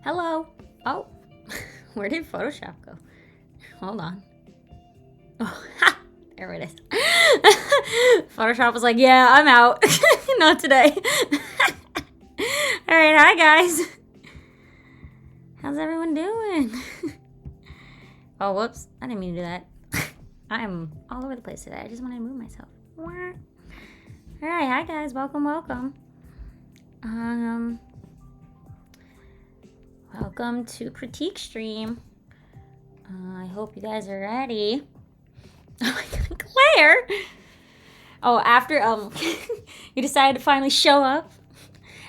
Hello. Oh, where did Photoshop go? Hold on. Oh, ha! There it is. Photoshop was like, yeah, I'm out. Not today. All right, hi guys. How's everyone doing? Oh, whoops. I didn't mean to do that. I am all over the place today. I just wanted to move myself. All right, hi guys. Welcome. Welcome to Critique Stream. I hope you guys are ready. Oh my god, Claire! Oh, after you decided to finally show up.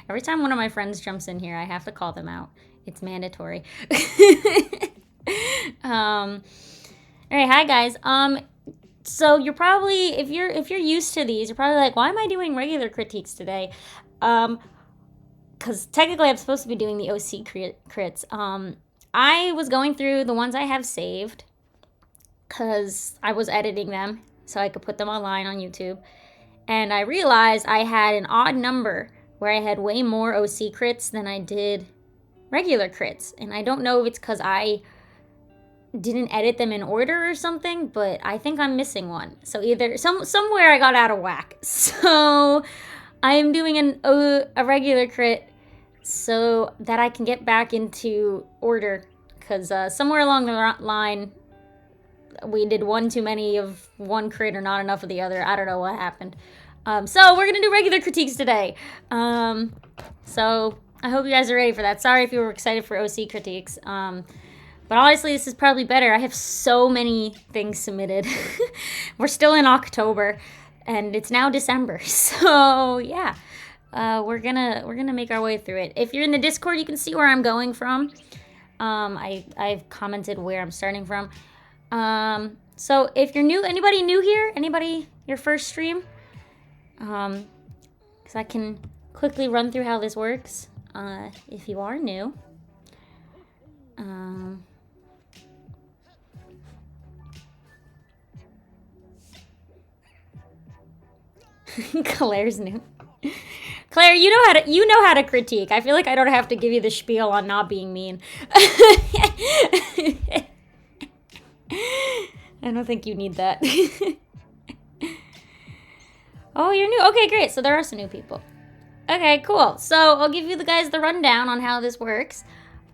Every time one of my friends jumps in here, I have to call them out. It's mandatory. All right, hi guys. So you're probably, if you're used to these, you're probably like, why am I doing regular critiques today? Because technically I'm supposed to be doing the OC crits. I was going through the ones I have saved because I was editing them so I could put them online on YouTube. And I realized I had an odd number where I had way more OC crits than I did regular crits. And I don't know if it's because I didn't edit them in order or something, but I think I'm missing one. So either somewhere I got out of whack. So I'm doing a regular crit so that I can get back into order, because somewhere along the line we did one too many of one crit or not enough of the other. I don't know what happened. So we're gonna do regular critiques today. So I hope you guys are ready for that. Sorry if you were excited for OC critiques. But honestly, this is probably better. I have so many things submitted. We're still in October, and it's now December. So yeah, we're gonna make our way through it. If you're in the Discord, you can see where I'm going from. I've commented where I'm starting from. So if you're new, anybody new here? Anybody your first stream? Because I can quickly run through how this works. If you are new. Claire's new. Claire, you know how to critique. I feel like I don't have to give you the spiel on not being mean. I don't think you need that. Oh, you're new. Okay, great. So there are some new people. Okay, cool. So I'll give you the guys the rundown on how this works.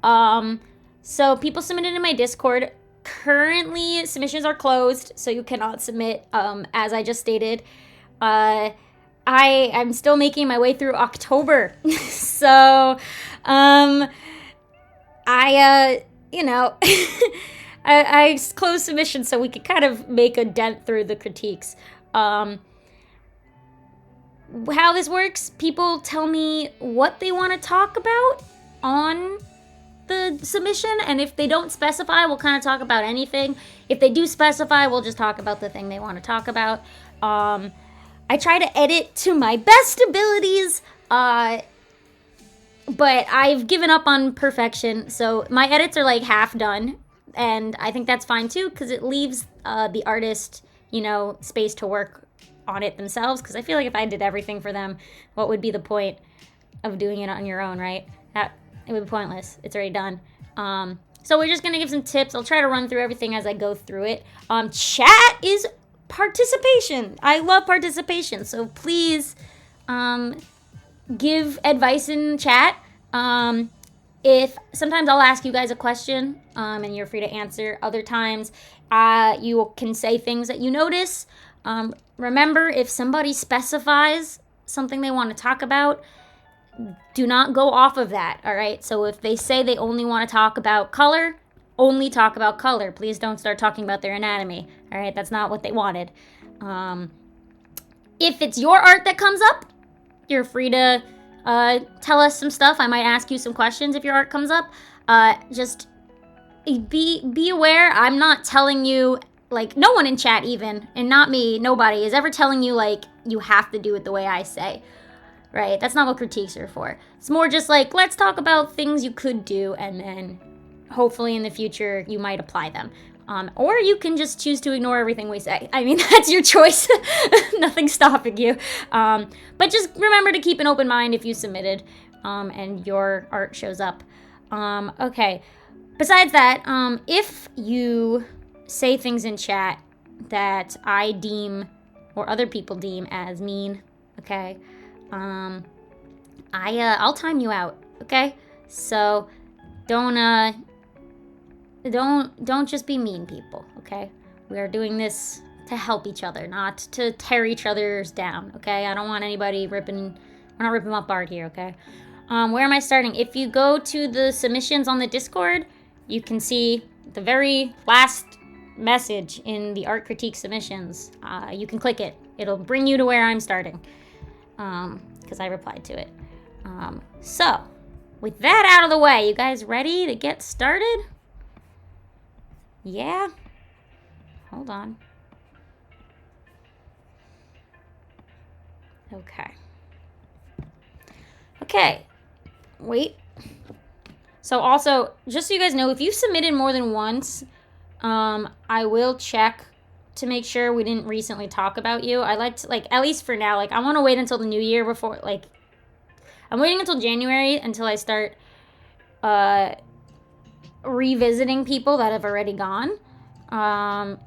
So people submitted in my Discord. Currently, submissions are closed, so you cannot submit, as I just stated. I'm still making my way through October. So, I closed submissions so we could kind of make a dent through the critiques. How this works, people tell me what they want to talk about on the submission, and if they don't specify, we'll kind of talk about anything. If they do specify, we'll just talk about the thing they want to talk about. I try to edit to my best abilities, but I've given up on perfection, so my edits are like half done, and I think that's fine too, because it leaves the artist, space to work on it themselves, because I feel like if I did everything for them, what would be the point of doing it on your own, right? It would be pointless. It's already done. So we're just going to give some tips. I'll try to run through everything as I go through it. Chat is participation. I love participation. So please give advice in chat. If sometimes I'll ask you guys a question and you're free to answer. Other times you can say things that you notice. Remember, if somebody specifies something they want to talk about, do not go off of that, all right? So if they say they only want to talk about color, only talk about color. Please don't start talking about their anatomy, all right? That's not what they wanted. If it's your art that comes up, you're free to tell us some stuff. I might ask you some questions if your art comes up. Just be aware. I'm not telling you, like, no one in chat even, and not me, nobody, is ever telling you, like, you have to do it the way I say. Right? That's not what critiques are for. It's more just like, let's talk about things you could do, and then hopefully in the future you might apply them. Or you can just choose to ignore everything we say. I mean, that's your choice. Nothing's stopping you. But just remember to keep an open mind if you submitted and your art shows up. Okay. Besides that, if you say things in chat that I deem or other people deem as mean, okay, I'll time you out, okay? So don't just be mean, people, okay? We are doing this to help each other, not to tear each other's down, okay? I don't want anybody we're not ripping up art here, okay? Where am I starting? If you go to the submissions on the Discord, you can see the very last message in the art critique submissions. You can click it. It'll bring you to where I'm starting, because I replied to it. So, with that out of the way, you guys ready to get started? Yeah? Hold on. Okay. Okay. Wait. So also, just so you guys know, if you submitted more than once, I will check to make sure we didn't recently talk about you. I like to, like, at least for now, like, I want to wait until the new year before, like, I'm waiting until January until I start revisiting people that have already gone.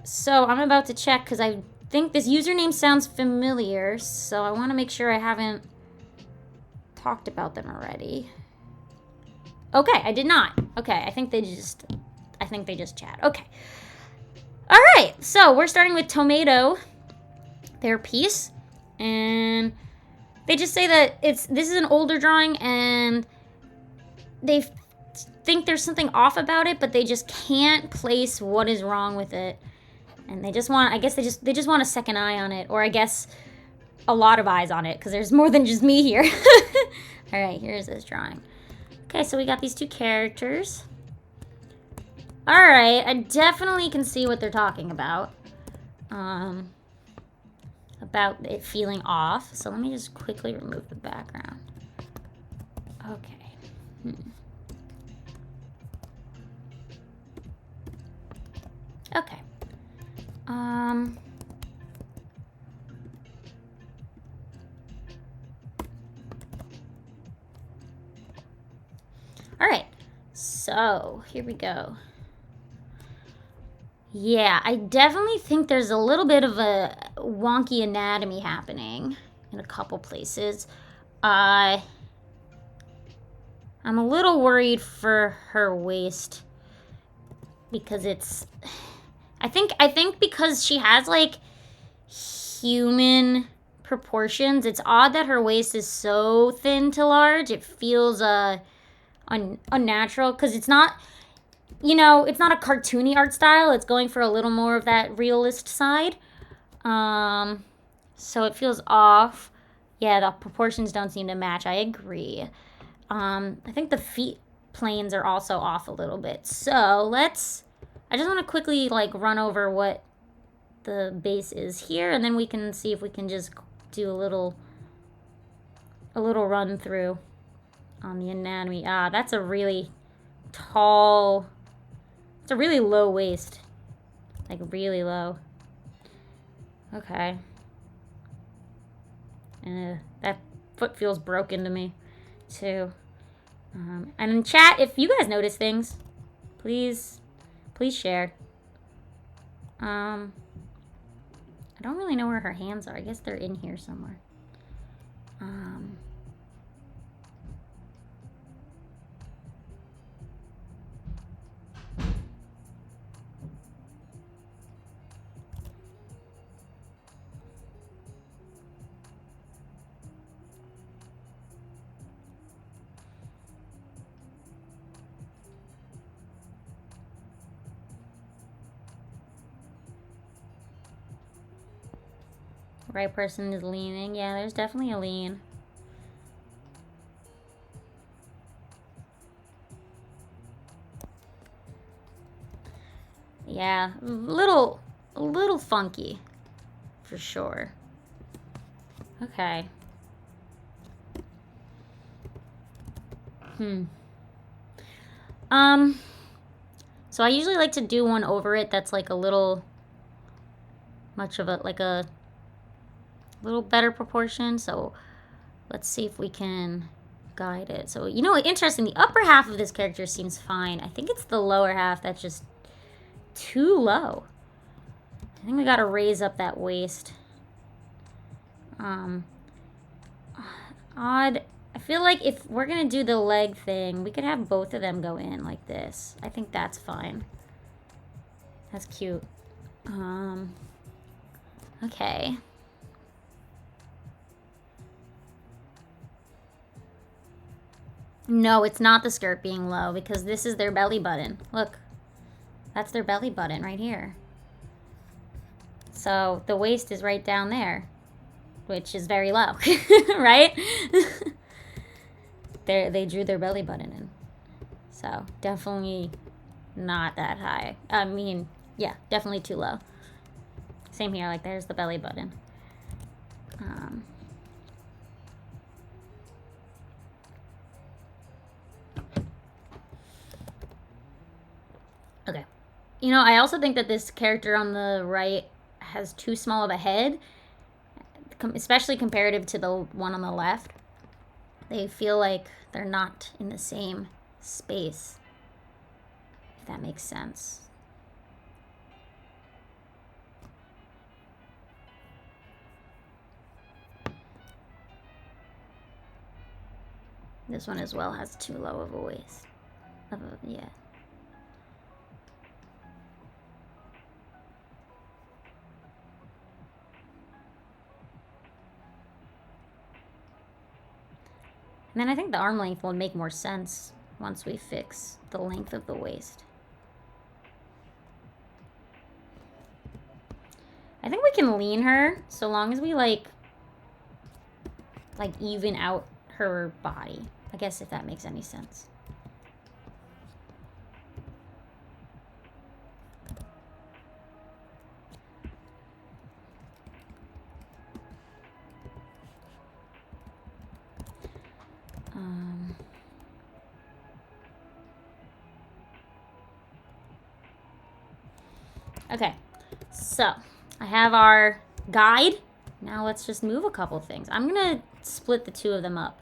So I'm about to check because I think this username sounds familiar, so I want to make sure I haven't talked about them already. Okay, I did not. Okay, I think they just chat. Okay. All right, so we're starting with Tomato, their piece, and they just say that this is an older drawing and they think there's something off about it, but they just can't place what is wrong with it. And they just want, I guess they just want a second eye on it, or I guess a lot of eyes on it, because there's more than just me here. All right, here's this drawing. Okay, so we got these two characters. All right, I definitely can see what they're talking about it feeling off. So let me just quickly remove the background. Okay. Okay. All right. So here we go. Yeah, I definitely think there's a little bit of a wonky anatomy happening in a couple places. I'm a little worried for her waist because it's, I think because she has like human proportions, it's odd that her waist is so thin to large. It feels unnatural because it's not, you know, it's not a cartoony art style. It's going for a little more of that realist side. So it feels off. Yeah, the proportions don't seem to match. I agree. I think the feet planes are also off a little bit. So I just want to quickly like run over what the base is here, and then we can see if we can just do a little run through on the anatomy. That's a really tall, it's a really low waist, like really low. Okay. That foot feels broken to me too. And in chat, if you guys notice things, please share. I don't really know where her hands are. I guess they're in here somewhere. Right person is leaning. Yeah, there's definitely a lean. Yeah, a little funky, for sure. Okay. So I usually like to do one over it that's like a little much of a, like a little better proportion. So let's see if we can guide it. So, you know, interesting. The upper half of this character seems fine. I think it's the lower half that's just too low. I think we gotta raise up that waist. Odd. I feel like if we're gonna do the leg thing, we could have both of them go in like this. I think that's fine. That's cute. Okay. No, it's not the skirt being low because this is their belly button. Look. That's their belly button right here. So the waist is right down there, which is very low, right? They drew their belly button in. So definitely not that high. I mean, yeah, definitely too low. Same here, like there's the belly button. Okay. You know, I also think that this character on the right has too small of a head, especially comparative to the one on the left. They feel like they're not in the same space, if that makes sense. This one as well has too low of a waist. Yeah. And then I think the arm length will make more sense once we fix the length of the waist. I think we can lean her so long as we like even out her body. I guess if that makes any sense. Okay, so I have our guide. Now let's just move a couple things. I'm gonna split the two of them up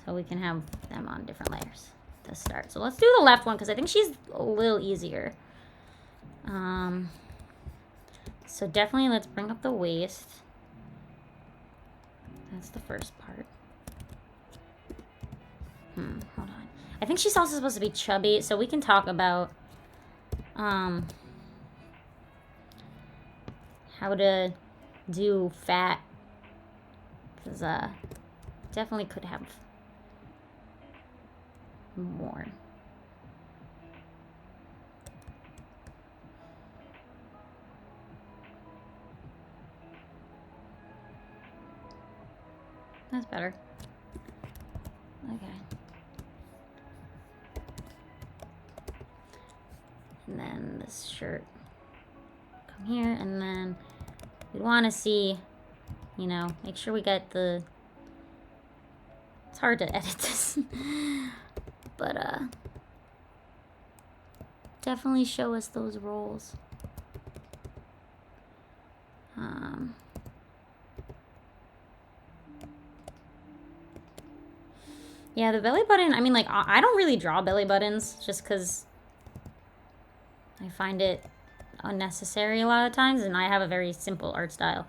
so we can have them on different layers to start. So let's do the left one because I think she's a little easier. So definitely let's bring up the waist. That's the first part. Hold on. I think she's also supposed to be chubby, so we can talk about how to do fat, because definitely could have more. That's better. Okay. And then this shirt come here, and then we want to see, you know, make sure we get the, it's hard to edit this, but definitely show us those rolls. Yeah, the belly button, I mean, like, I don't really draw belly buttons just because I find it unnecessary a lot of times, and I have a very simple art style.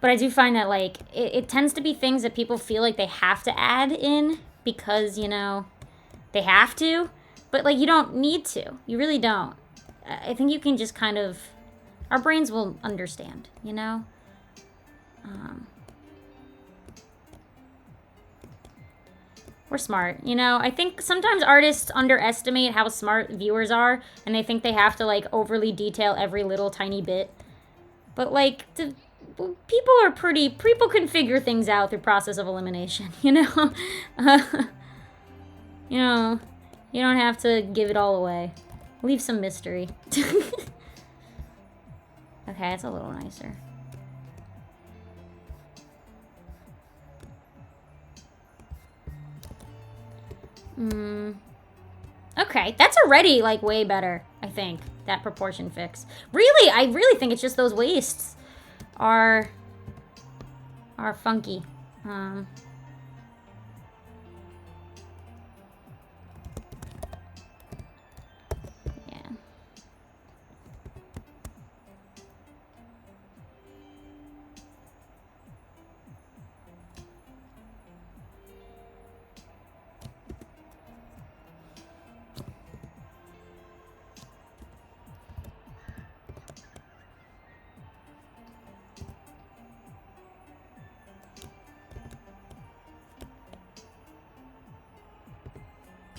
But I do find that, like, it tends to be things that people feel like they have to add in because, you know, they have to. But, like, you don't need to. You really don't. I think you can just kind of, our brains will understand, you know? We're smart, you know? I think sometimes artists underestimate how smart viewers are, and they think they have to, like, overly detail every little tiny bit. But, like, people can figure things out through process of elimination, you know? You know, you don't have to give it all away. Leave some mystery. Okay, it's a little nicer. Okay, that's already, like, way better, I think, that proportion fix. Really, I really think it's just those waists are funky.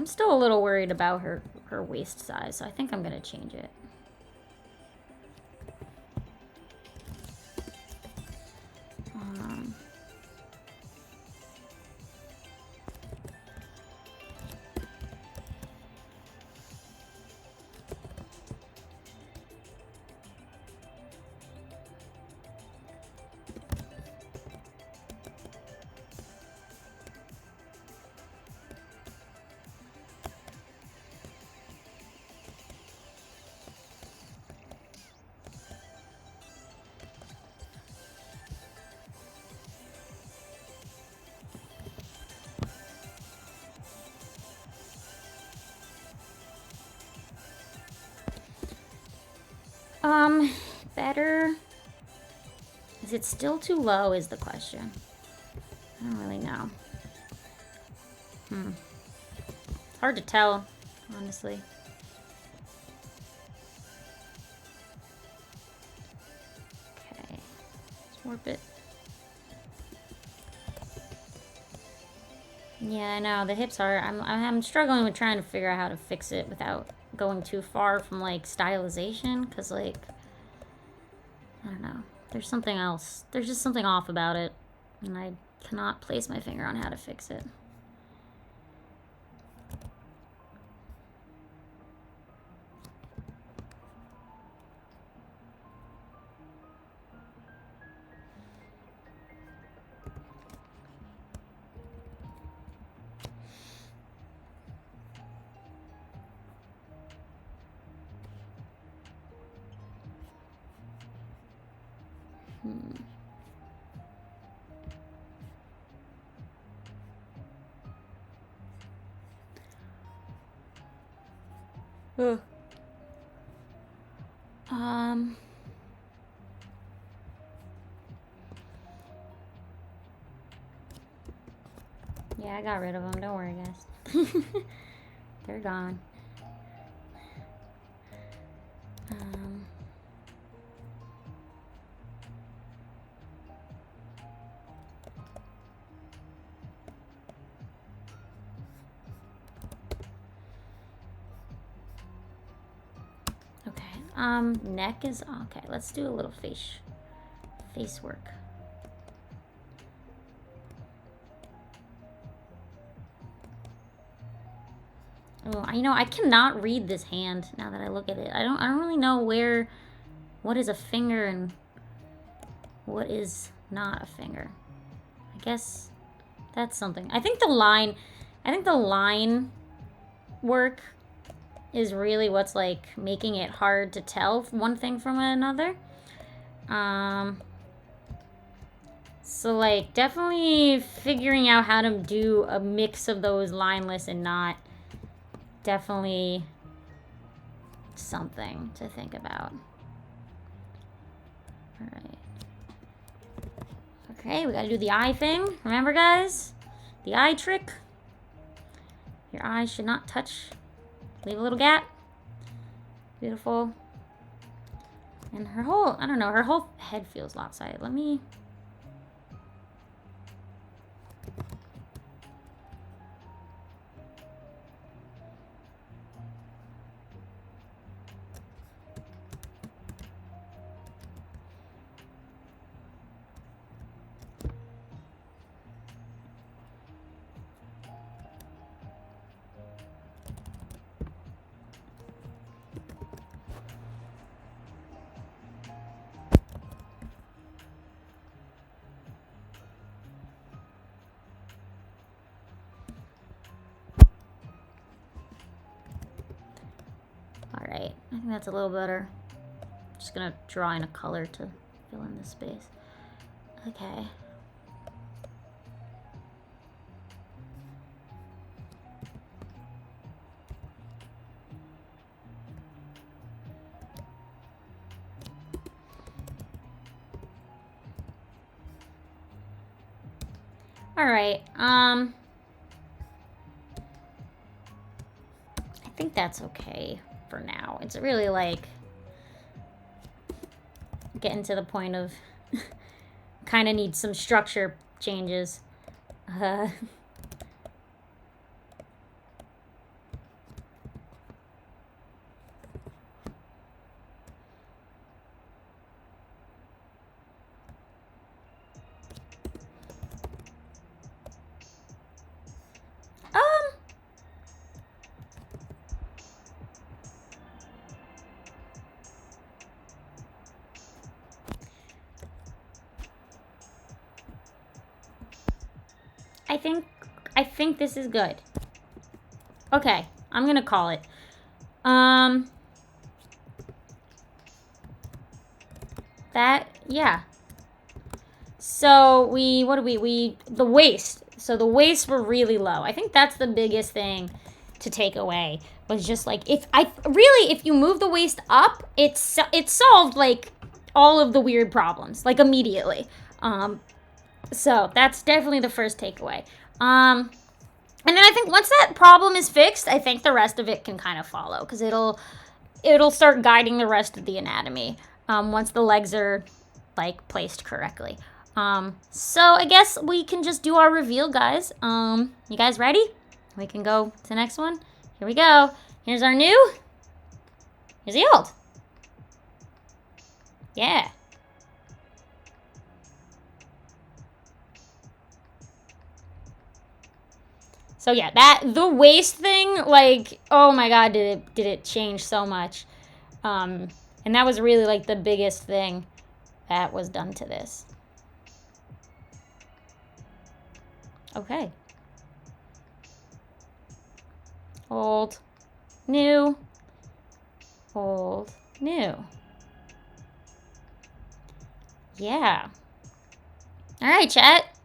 I'm still a little worried about her waist size, so I think I'm gonna change it. Better. Is it still too low is the question. I don't really know. It's hard to tell, honestly. Okay. Let's warp it. Yeah, I know. The hips are... I'm struggling with trying to figure out how to fix it without going too far from, like, stylization. Because, like... I don't know. There's something else. There's just something off about it. And I cannot place my finger on how to fix it. Yeah, I got rid of them. Don't worry, guys. They're gone. Neck is okay. Let's do a little face work. Oh, you know, I cannot read this hand now that I look at it. I don't really know what is a finger and what is not a finger. I guess that's something. I think the line work is really what's like making it hard to tell one thing from another. So like definitely figuring out how to do a mix of those lineless and not, definitely something to think about. All right. Okay, we gotta do the eye thing. Remember, guys? The eye trick. Your eyes should not touch. Leave a little gap. Beautiful. And her whole, I don't know, her whole head feels lopsided. Let me... Alright, I think that's a little better. Just gonna draw in a color to fill in this space. Okay. Alright, I think that's okay for now. It's really like getting to the point of kind of need some structure changes. I think this is good. Okay, I'm gonna call it. Yeah. So the waist. So the waists were really low. I think that's the biggest thing to take away. Was just like, if you move the waist up, it solved like all of the weird problems, like immediately. So that's definitely the first takeaway. And then I think once that problem is fixed, I think the rest of it can kind of follow, because it'll start guiding the rest of the anatomy once the legs are like placed correctly. So I guess we can just do our reveal, guys. You guys ready? We can go to the next one. Here we go. Here's our new. Here's the old. Yeah. So yeah, the waist thing, like, oh my god, did it change so much. And that was really like the biggest thing that was done to this. Okay. Old, new, old, new. Yeah. All right, chat.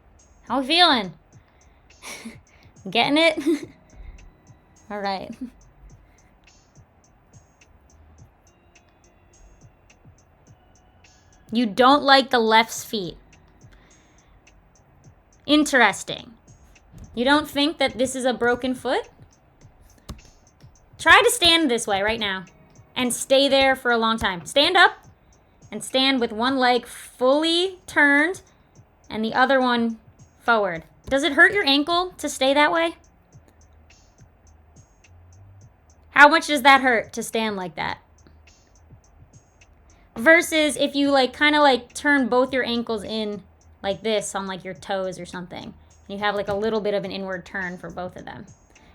How we feeling? Getting it? All right. You don't like the left's feet. Interesting. You don't think that this is a broken foot? Try to stand this way right now and stay there for a long time. Stand up and stand with one leg fully turned and the other one forward. Does it hurt your ankle to stay that way? How much does that hurt to stand like that? Versus if you like kind of like turn both your ankles in like this on like your toes or something. And you have like a little bit of an inward turn for both of them.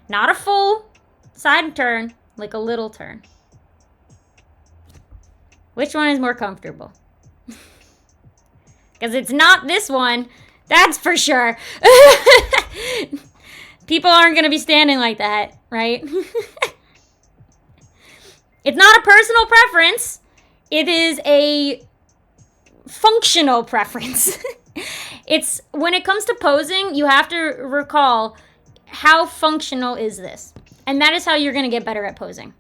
Not a full side turn, like a little turn. Which one is more comfortable? Because it's not this one. That's for sure. People aren't going to be standing like that, right? It's not a personal preference. It is a functional preference. It's when it comes to posing, you have to recall how functional is this? And that is how you're going to get better at posing,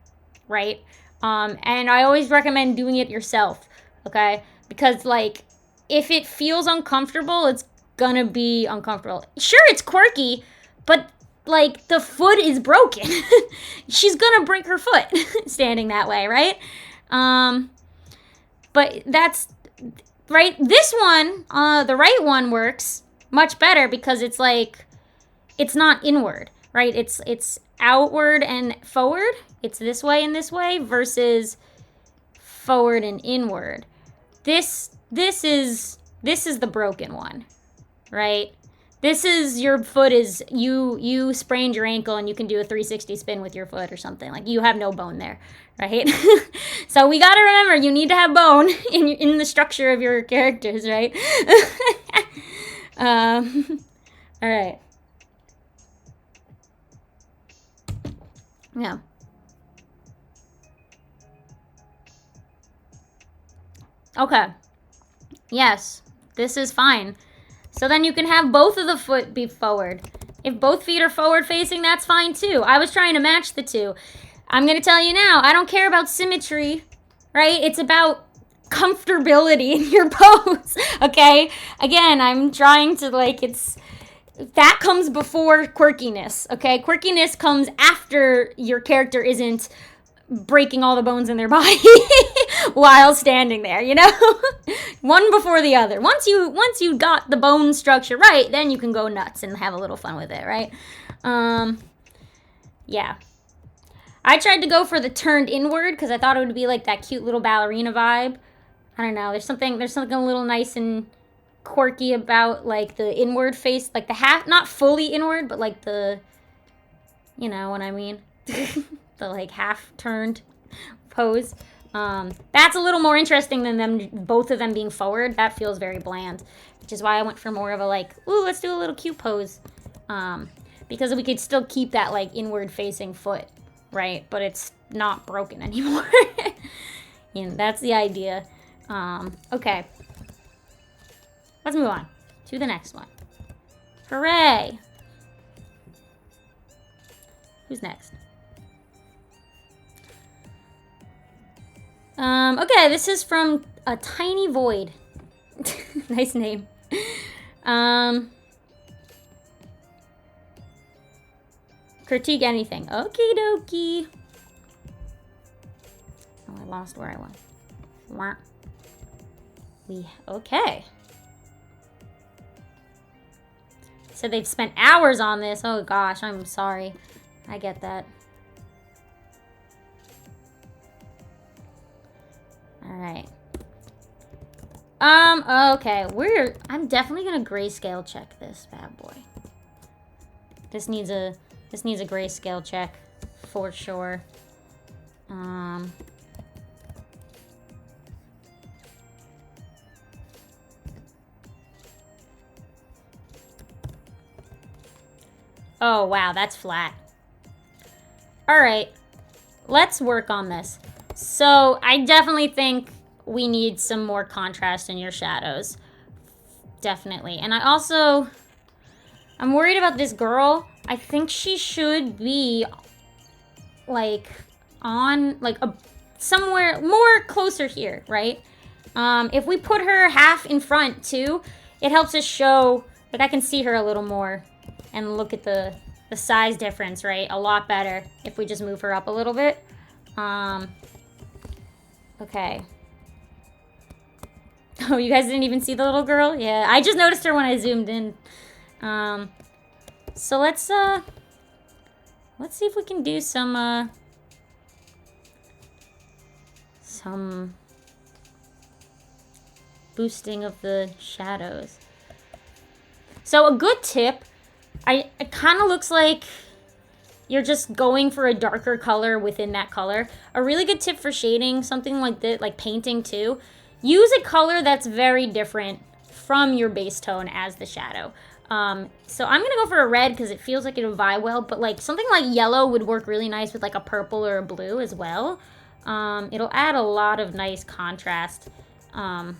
right? And I always recommend doing it yourself, okay? Because, like, if it feels uncomfortable, it's going to be uncomfortable. Sure, it's quirky, but, like, the foot is broken. She's going to break her foot standing that way, right? But that's, right? This one, the right one works much better because it's, like, it's not inward, right? It's outward and forward. It's this way and this way versus forward and inward. This is the broken one, right? This is your foot is you sprained your ankle and you can do a 360 spin with your foot or something. Like you have no bone there, right? So we got to remember you need to have bone in the structure of your characters, right? All right. Yeah. Okay. Yes, this is fine. So then you can have both of the foot be forward. If both feet are forward facing, that's fine too. I was trying to match the two. I'm going to tell you now, I don't care about symmetry, right? It's about comfortability in your pose, okay? Again, I'm trying to that comes before quirkiness, okay? Quirkiness comes after your character isn't breaking all the bones in their body while standing there, you know? One before the other. Once you got the bone structure right, then you can go nuts and have a little fun with it, right? Yeah. I tried to go for the turned inward because I thought it would be like that cute little ballerina vibe. I don't know. There's something a little nice and quirky about like the inward face, like the half, not fully inward, but like the, you know what I mean? The like half turned pose. That's a little more interesting than both of them being forward. That feels very bland, which is why I went for more of a like, ooh, let's do a little cute pose. Because we could still keep that, like, inward-facing foot, right? But it's not broken anymore. You know, that's the idea. Okay. Let's move on to the next one. Hooray! Who's next? Okay, this is from A Tiny Void. Nice name. Critique anything. Okie dokie. Oh, I lost where I went. Okay. So they've spent hours on this. Oh gosh, I'm sorry. I get that. Alright. Okay. I'm definitely gonna grayscale check this bad boy. This needs a grayscale check for sure. Oh, wow, that's flat. Alright, let's work on this. So, I definitely think we need some more contrast in your shadows. Definitely. And I'm worried about this girl. I think she should be, like, on, like, somewhere more closer here, right? If we put her half in front, too, it helps us show, like, I can see her a little more. And look at the size difference, right? A lot better if we just move her up a little bit. Okay. Oh, you guys didn't even see the little girl? Yeah, I just noticed her when I zoomed in. So let's see if we can do some boosting of the shadows. So a good tip, it kind of looks like you're just going for a darker color within that color. A really good tip for shading, something like that, like painting too, use a color that's very different from your base tone as the shadow. So I'm gonna go for a red because it feels like it'll vibe well, but like something like yellow would work really nice with like a purple or a blue as well. It'll add a lot of nice contrast to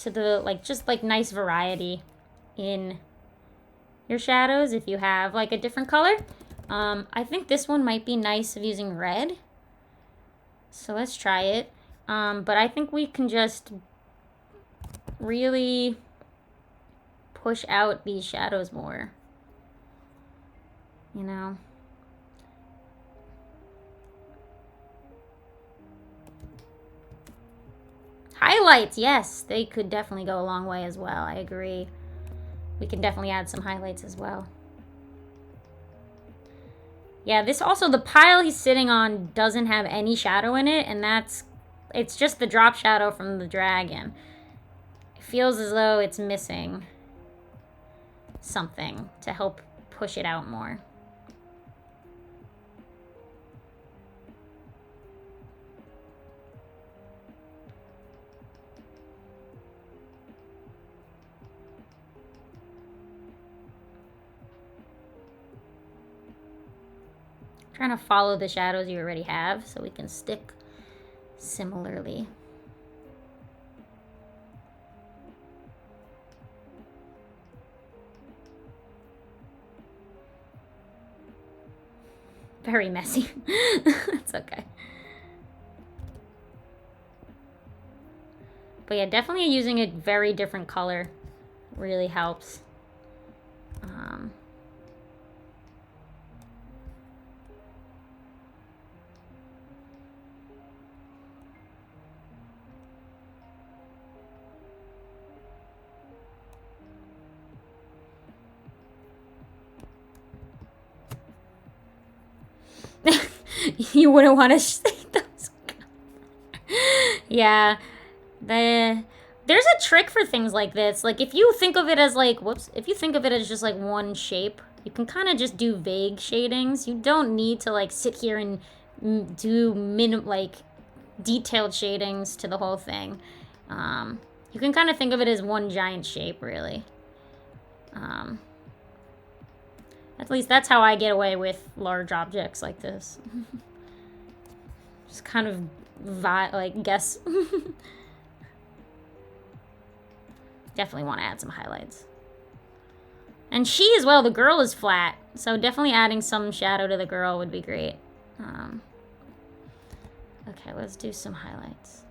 the, like, just like nice variety in your shadows if you have like a different color. I think this one might be nice of using red. So let's try it. But I think we can just really push out these shadows more. You know? Highlights, yes, they could definitely go a long way as well. I agree. We can definitely add some highlights as well. Yeah, this also, the pile he's sitting on doesn't have any shadow in it, and it's just the drop shadow from the dragon. It feels as though it's missing something to help push it out more. Trying to follow the shadows you already have so we can stick similarly. Very messy. It's okay. But yeah, definitely using a very different color really helps. You wouldn't want to say those. Yeah. There's a trick for things like this. Like, if you think of it as like, if you think of it as just like one shape, you can kind of just do vague shadings. You don't need to like sit here and do detailed shadings to the whole thing. You can kind of think of it as one giant shape, really. At least that's how I get away with large objects like this. Just kind of like guess. Definitely want to add some highlights. And she as well, the girl is flat, so definitely adding some shadow to the girl would be great. Okay, let's do some highlights.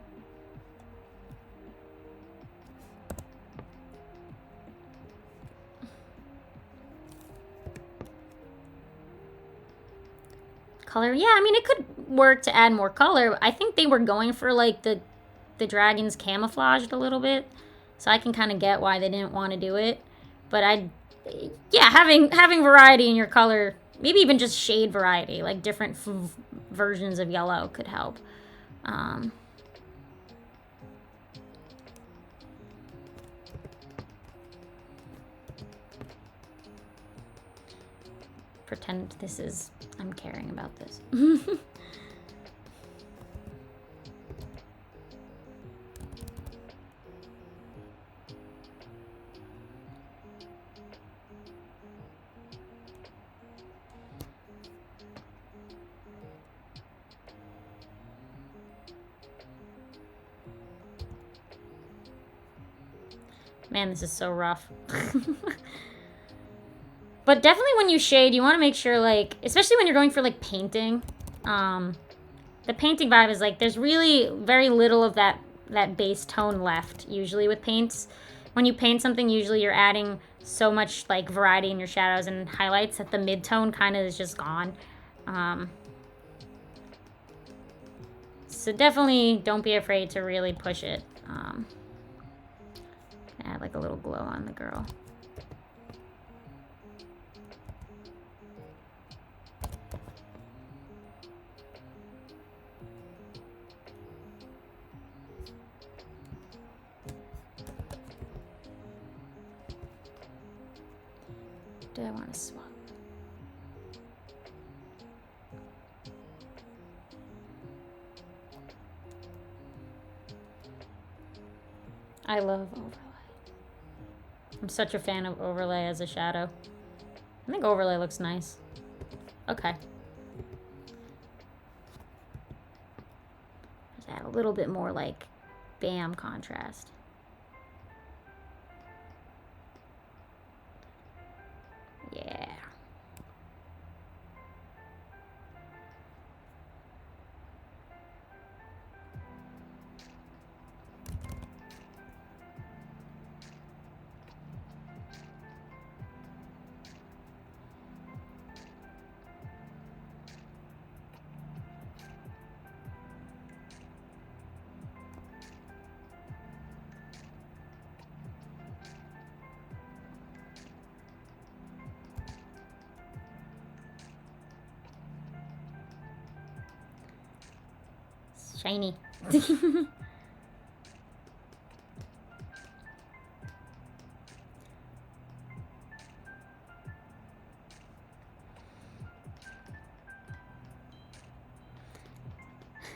Color, yeah, I mean, it could work to add more color. I think they were going for, like, the dragons camouflaged a little bit, so I can kind of get why they didn't want to do it. But yeah, having variety in your color, maybe even just shade variety, like different versions of yellow could help. Pretend this is, I'm caring about this. Man, this is so rough. But definitely when you shade, you want to make sure, like, especially when you're going for, like, painting, the painting vibe is, like, there's really very little of that base tone left, usually, with paints. When you paint something, usually you're adding so much, like, variety in your shadows and highlights that the mid-tone kind of is just gone. So definitely don't be afraid to really push it. Add, like, a little glow on the girl. Do I want to swap? I love overlay. I'm such a fan of overlay as a shadow. I think overlay looks nice. Okay. Just add a little bit more, like, bam contrast. Yeah. Shiny.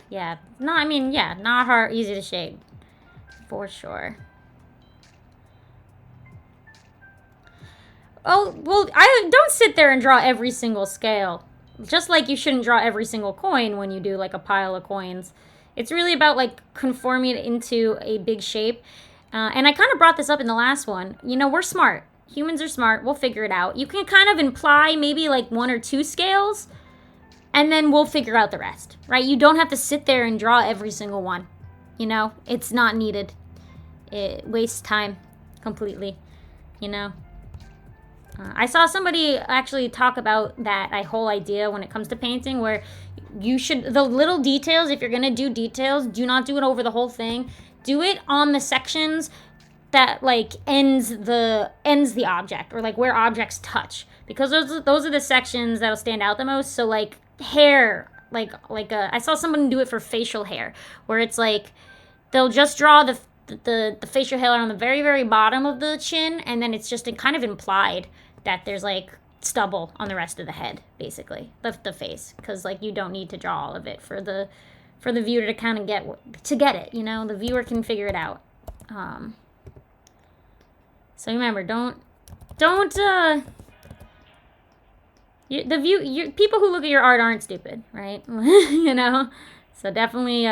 Yeah, no, I mean, yeah, not hard, easy to shade, for sure. Oh, well, I don't sit there and draw every single scale. Just like you shouldn't draw every single coin when you do, like, a pile of coins. It's really about, like, conforming it into a big shape. And I kind of brought this up in the last one. You know, we're smart. Humans are smart. We'll figure it out. You can kind of imply maybe, like, 1 or 2 scales, and then we'll figure out the rest, right? You don't have to sit there and draw every single one. You know, it's not needed. It wastes time completely, you know? I saw somebody actually talk about that whole idea when it comes to painting, where you should, the little details, if you're gonna do details, do not do it over the whole thing. Do it on the sections that, like, ends the object, or, like, where objects touch, because those are the sections that'll stand out the most. So, like, hair, I saw someone do it for facial hair, where it's like they'll just draw the facial hair on the very, very bottom of the chin, and then it's just kind of implied that there's, like, stubble on the rest of the head, basically, the face, because, like, you don't need to draw all of it for the viewer to kind of get it, you know? The viewer can figure it out. So remember, don't People who look at your art aren't stupid, right? You know? So definitely,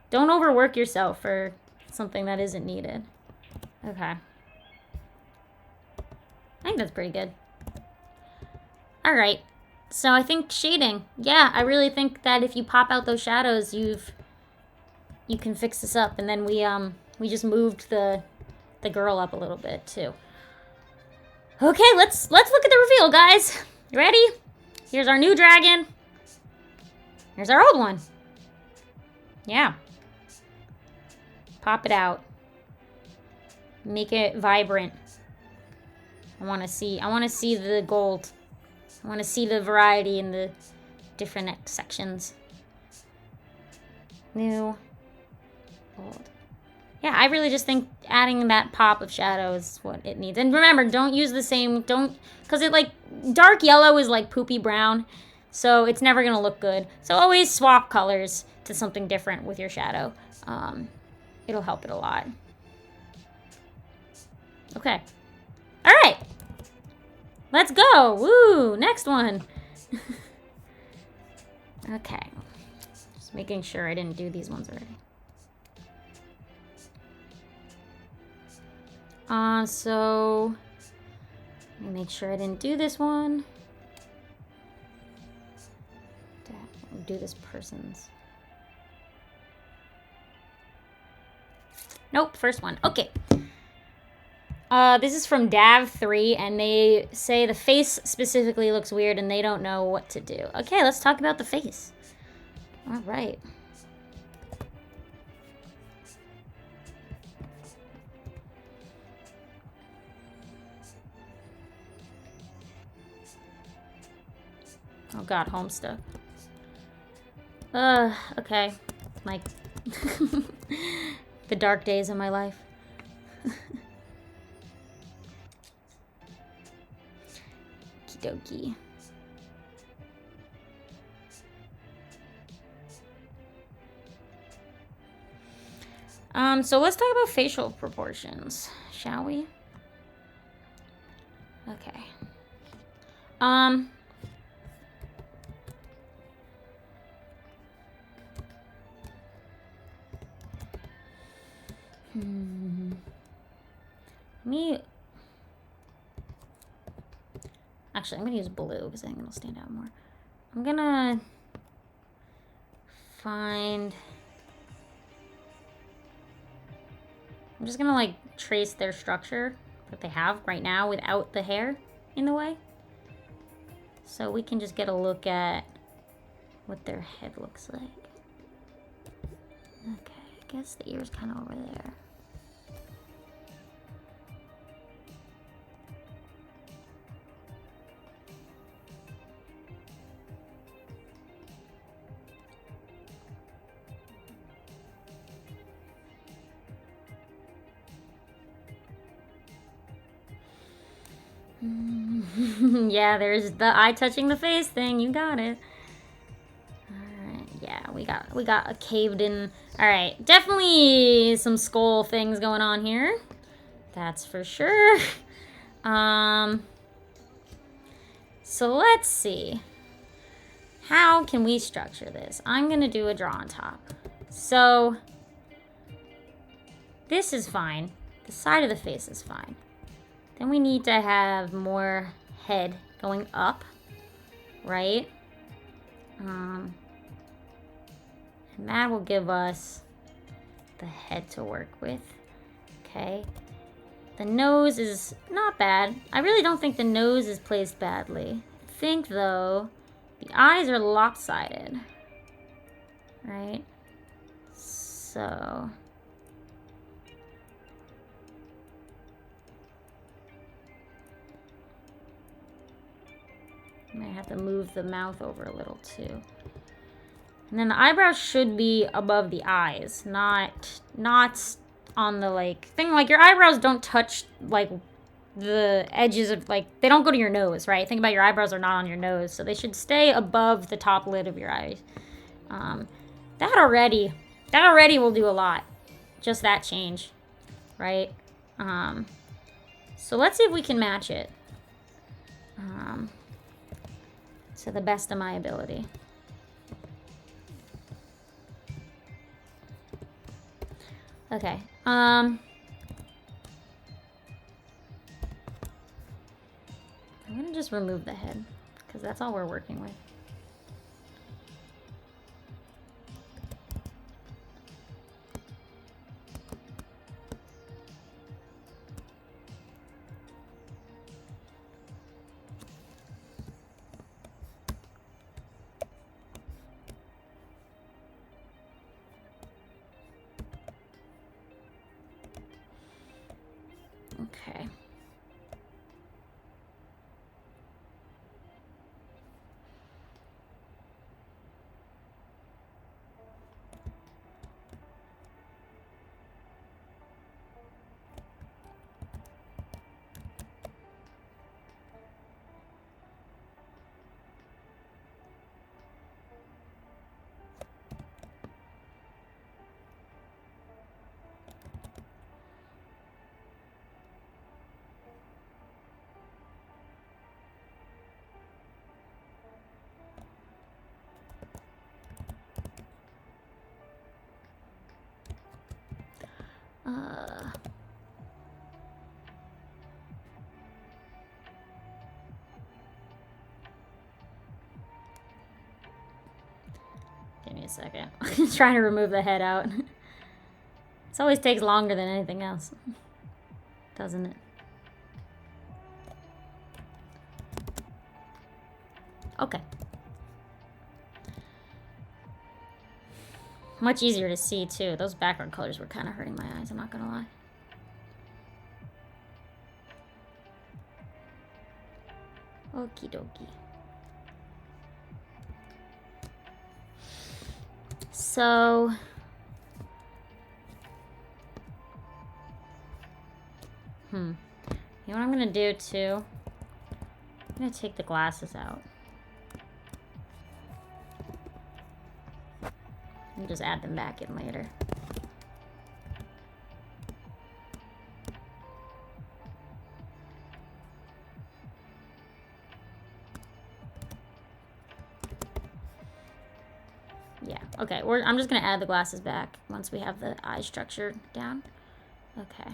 don't overwork yourself for something that isn't needed. Okay. I think that's pretty good. All right. So I think shading. Yeah, I really think that if you pop out those shadows, you can fix this up. And then we just moved the girl up a little bit too. Okay, let's look at the reveal, guys. You ready? Here's our new dragon. Here's our old one. Yeah. Pop it out. Make it vibrant. I want to see the gold. I want to see the variety in the different sections. New. Old. Yeah, I really just think adding that pop of shadow is what it needs. And remember, don't use the same, because it like, dark yellow is like poopy brown, so it's never going to look good. So always swap colors to something different with your shadow. It'll help it a lot. Okay. All right. Let's go. Woo, next one. Okay. Just making sure I didn't do these ones already. So let me make sure I didn't do this one. I'll do this person's. Nope, first one. Okay. This is from Dav3, and they say the face specifically looks weird and they don't know what to do. Okay, let's talk about the face. All right. Oh god, Homestuck. Okay. Like, the dark days of my life. Okie dokie. So let's talk about facial proportions, shall we? Okay. Actually, I'm gonna use blue because I think it'll stand out more. I'm gonna find... I'm just gonna like trace their structure that they have right now without the hair in the way. So we can just get a look at what their head looks like. Okay, I guess the ear's kind of over there. Yeah, there's the eye touching the face thing. You got it. Alright, yeah, we got a caved in. Alright, definitely some skull things going on here. That's for sure. So let's see. How can we structure this? I'm gonna do a draw on top. So this is fine. The side of the face is fine. Then we need to have more head going up, right? And that will give us the head to work with. Okay. The nose is not bad. I really don't think the nose is placed badly. I think, though, the eyes are lopsided. Right? So... I might have to move the mouth over a little too. And then the eyebrows should be above the eyes, not on the like thing. Like your eyebrows don't touch like the edges of like, they don't go to your nose, right? Think about your eyebrows are not on your nose, so they should stay above the top lid of your eyes. That already will do a lot. Just that change, right? So let's see if we can match it. to the best of my ability. Okay. I'm gonna just remove the head, because that's all we're working with. Okay. Give me a second. I'm trying to remove the head out. This always takes longer than anything else, doesn't it? Okay. Much easier to see, too. Those background colors were kind of hurting my eyes, I'm not gonna lie. Okie dokie. So... You know what I'm gonna do, too? I'm gonna take the glasses out. And just add them back in later. Yeah, okay, I'm just gonna add the glasses back once we have the eye structure down. Okay.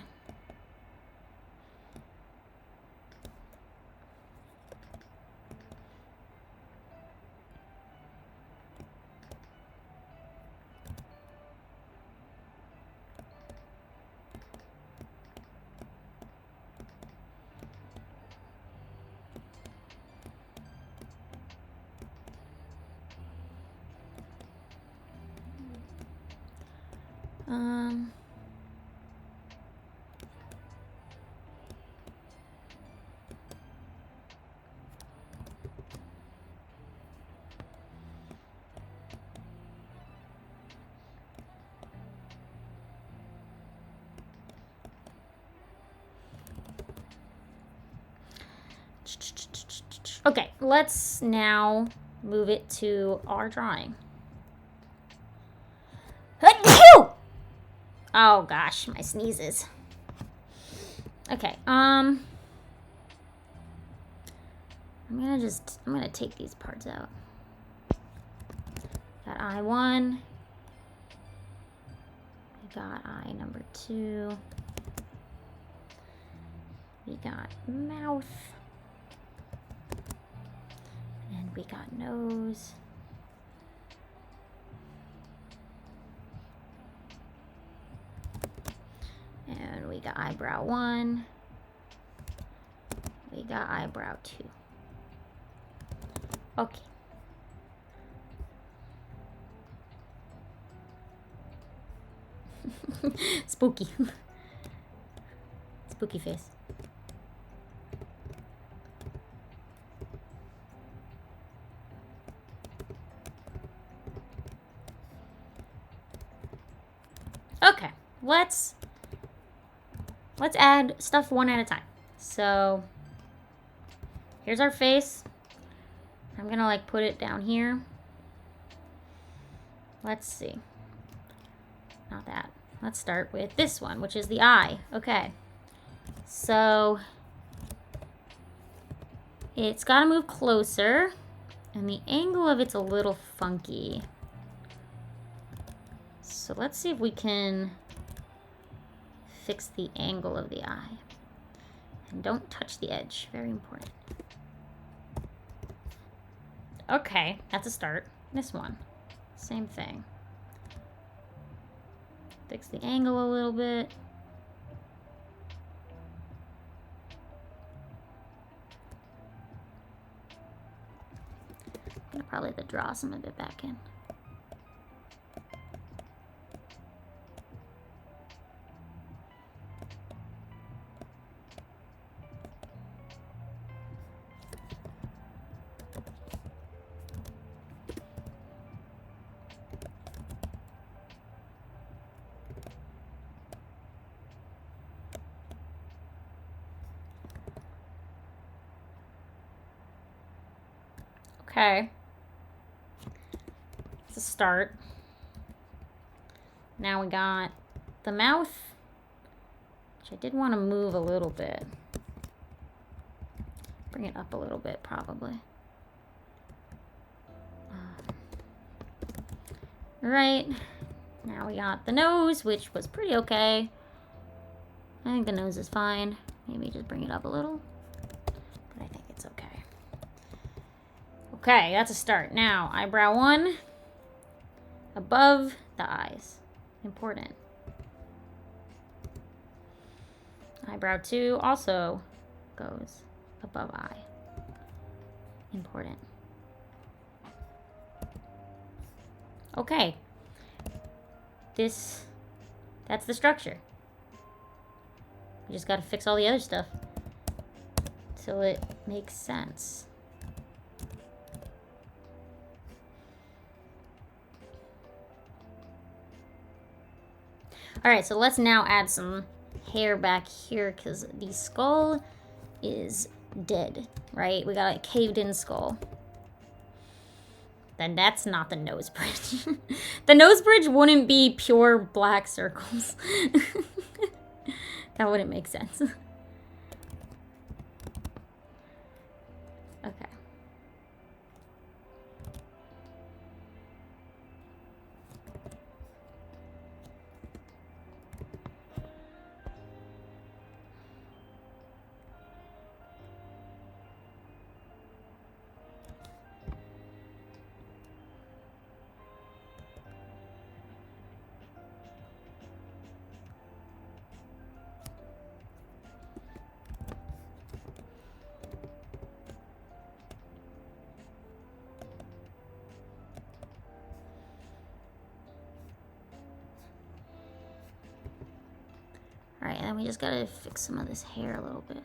Okay, let's now move it to our drawing. Oh gosh, my sneezes. Okay, I'm gonna take these parts out. Got eye 1. We got eye number 2. We got mouth. And we got nose. And we got eyebrow 1. We got eyebrow 2. Okay. Spooky. Spooky face. Okay, let's add stuff one at a time. So here's our face. I'm gonna like put it down here. Let's see. Not that. Let's start with this one, which is the eye. Okay. So it's gotta move closer. And the angle of it's a little funky. So let's see if we can fix the angle of the eye. And don't touch the edge. Very important. Okay, that's a start. This one. Same thing. Fix the angle a little bit. I'm gonna probably have to draw some of it back in. Okay. It's a start. Now we got the mouth, which I did want to move a little bit. Bring it up a little bit, probably. Right. Now we got the nose, which was pretty okay. I think the nose is fine. Maybe just bring it up a little. But I think it's okay. Okay, that's a start. Now, eyebrow 1 above the eyes. Important. Eyebrow 2 also goes above eye. Important. Okay. That's the structure. We just gotta fix all the other stuff till it makes sense. Alright, so let's now add some hair back here because the skull is dead, right? We got a caved in skull. Then that's not the nose bridge. The nose bridge wouldn't be pure black circles. That wouldn't make sense. Okay. Alright, and then we just gotta fix some of this hair a little bit.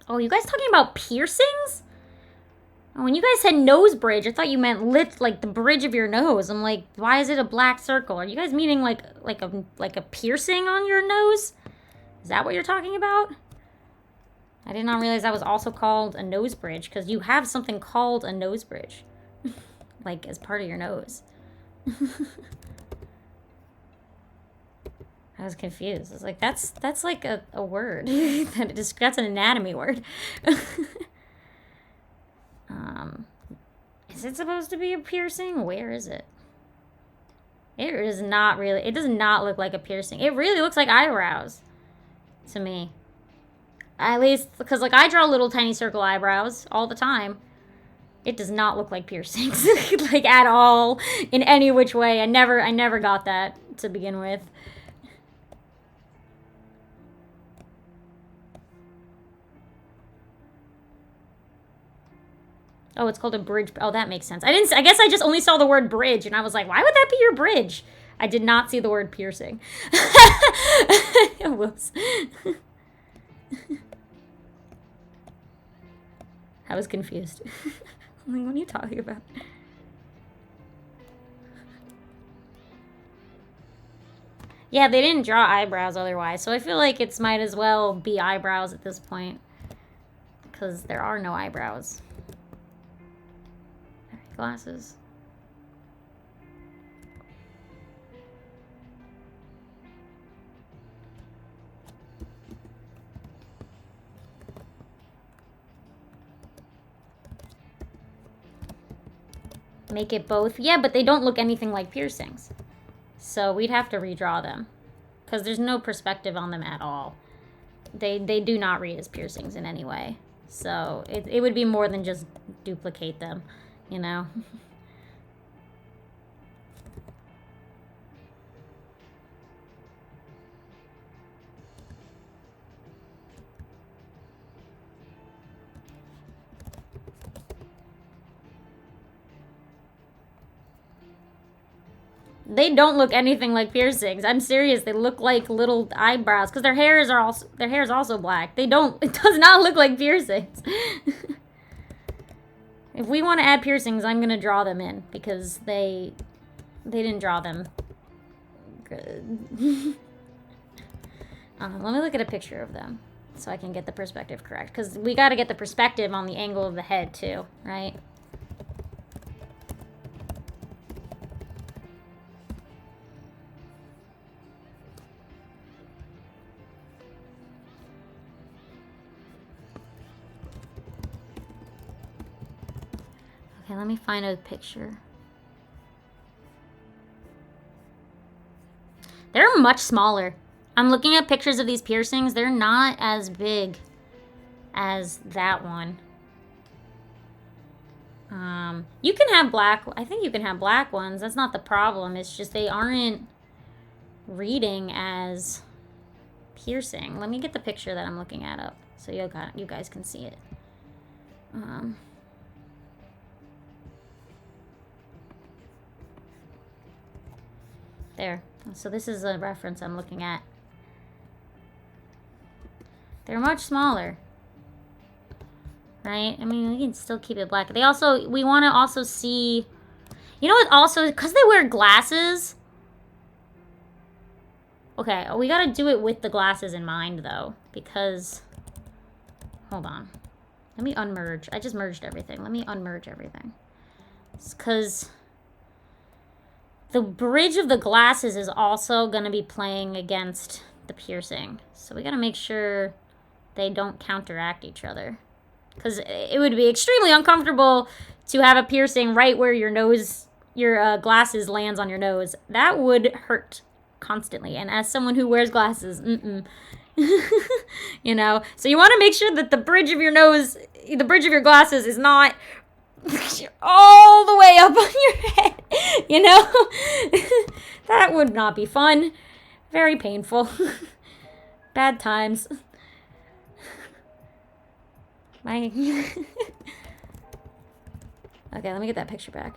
Oh, you guys talking about piercings? Oh, when you guys said nose bridge, I thought you meant like the bridge of your nose. I'm like, why is it a black circle? Are you guys meaning like a piercing on your nose? Is that what you're talking about? I did not realize that was also called a nose bridge because you have something called a nose bridge, like as part of your nose. I was confused. I was like, that's like a word. That's an anatomy word. Is it supposed to be a piercing? Where is it? It is not really. It does not look like a piercing. It really looks like eyebrows to me. At least, because like I draw little tiny circle eyebrows all the time. It does not look like piercings, like at all, in any which way. I never got that to begin with. Oh, it's called a bridge. Oh, that makes sense. I guess I just only saw the word bridge, and I was like, why would that be your bridge? I did not see the word piercing. Whoops. I was confused. I'm like, what are you talking about? Yeah, they didn't draw eyebrows otherwise, so I feel like it's might as well be eyebrows at this point. Because there are no eyebrows. Glasses. Make it both. Yeah, but they don't look anything like piercings. So we'd have to redraw them. Because there's no perspective on them at all. They do not read as piercings in any way. So it would be more than just duplicate them, you know? They don't look anything like piercings. I'm serious. They look like little eyebrows because their hair is also black. They don't. It does not look like piercings. If we want to add piercings, I'm gonna draw them in because they didn't draw them good. Let me look at a picture of them so I can get the perspective correct because we got to get the perspective on the angle of the head too, right? Okay, let me find a picture. They're much smaller. I'm looking at pictures of these piercings. They're not as big as that one. You can have black. I think you can have black ones. That's not the problem. It's just they aren't reading as piercing. Let me get the picture that I'm looking at up so you guys can see it. There. So this is a reference I'm looking at. They're much smaller. Right? I mean, we can still keep it black. We want to also see... You know what also... Because they wear glasses... Okay, we gotta do it with the glasses in mind, though. Because... Hold on. Let me unmerge. I just merged everything. Let me unmerge everything. It's because... The bridge of the glasses is also gonna be playing against the piercing. So we gotta make sure they don't counteract each other. Because it would be extremely uncomfortable to have a piercing right where your nose, your glasses lands on your nose. That would hurt constantly. And as someone who wears glasses, you know. So you want to make sure that the bridge of your nose, the bridge of your glasses is not all the way up on your head, you know. That would not be fun. Very painful. Bad times. Okay, let me get that picture back.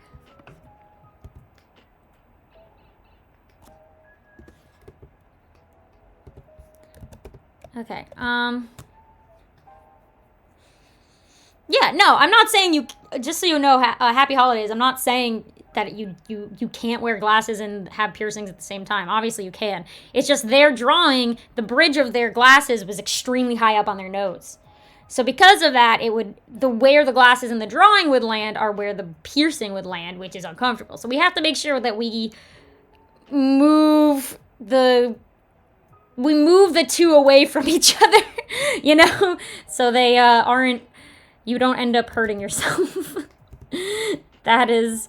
Okay, yeah, no, I'm not saying you, just so you know, happy holidays. I'm not saying that you can't wear glasses and have piercings at the same time. Obviously you can. It's just their drawing, the bridge of their glasses was extremely high up on their nose. So because of that, where the glasses in the drawing would land are where the piercing would land, which is uncomfortable. So we have to make sure that we move the two away from each other, you know, so they you don't end up hurting yourself. That is,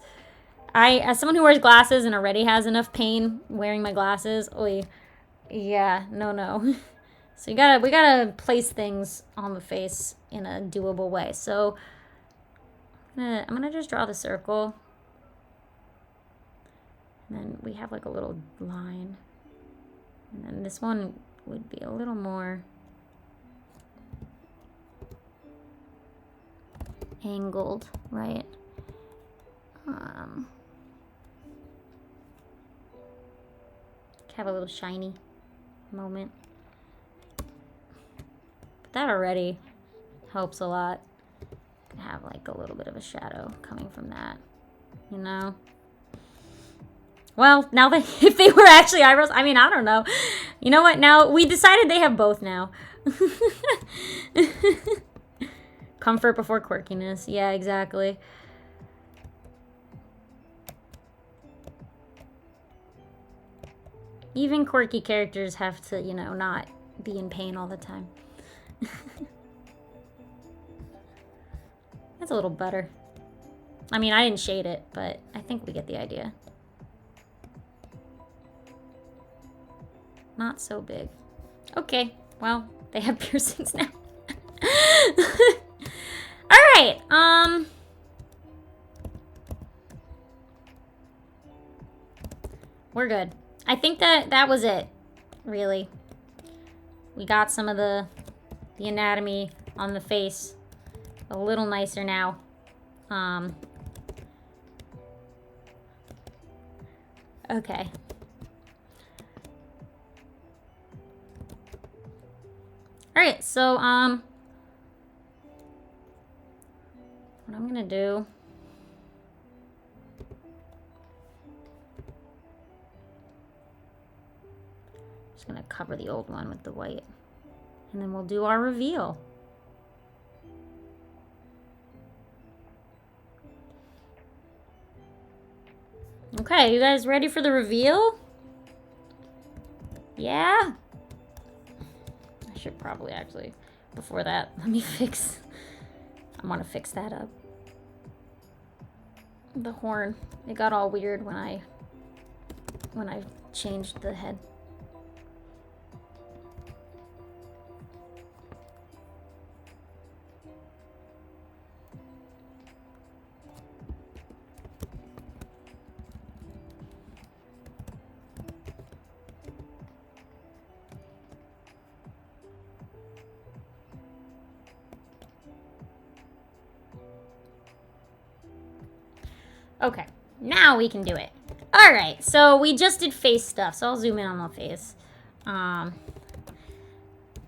as someone who wears glasses and already has enough pain wearing my glasses, yeah, no. So we gotta place things on the face in a doable way. So I'm gonna just draw the circle. And then we have like a little line. And then this one would be a little more angled, right? Have a little shiny moment. That already helps a lot. Have like a little bit of a shadow coming from that, you know? Well, now that if they were actually eyebrows, I mean, I don't know. You know what? Now we decided they have both now. Comfort before quirkiness. Yeah, exactly. Even quirky characters have to, you know, not be in pain all the time. That's a little better. I mean, I didn't shade it, but I think we get the idea. Not so big. Okay, well, they have piercings now. Alright, we're good. I think that was it, really. We got some of the anatomy on the face a little nicer now. Okay. Alright, so, what I'm gonna do... Just gonna cover the old one with the white. And then we'll do our reveal. Okay, you guys ready for the reveal? Yeah? I should probably actually, before that, let me fix... I want to fix that up. The horn. It got all weird when I changed the head. Okay, now we can do it. All right, so we just did face stuff, so I'll zoom in on the face.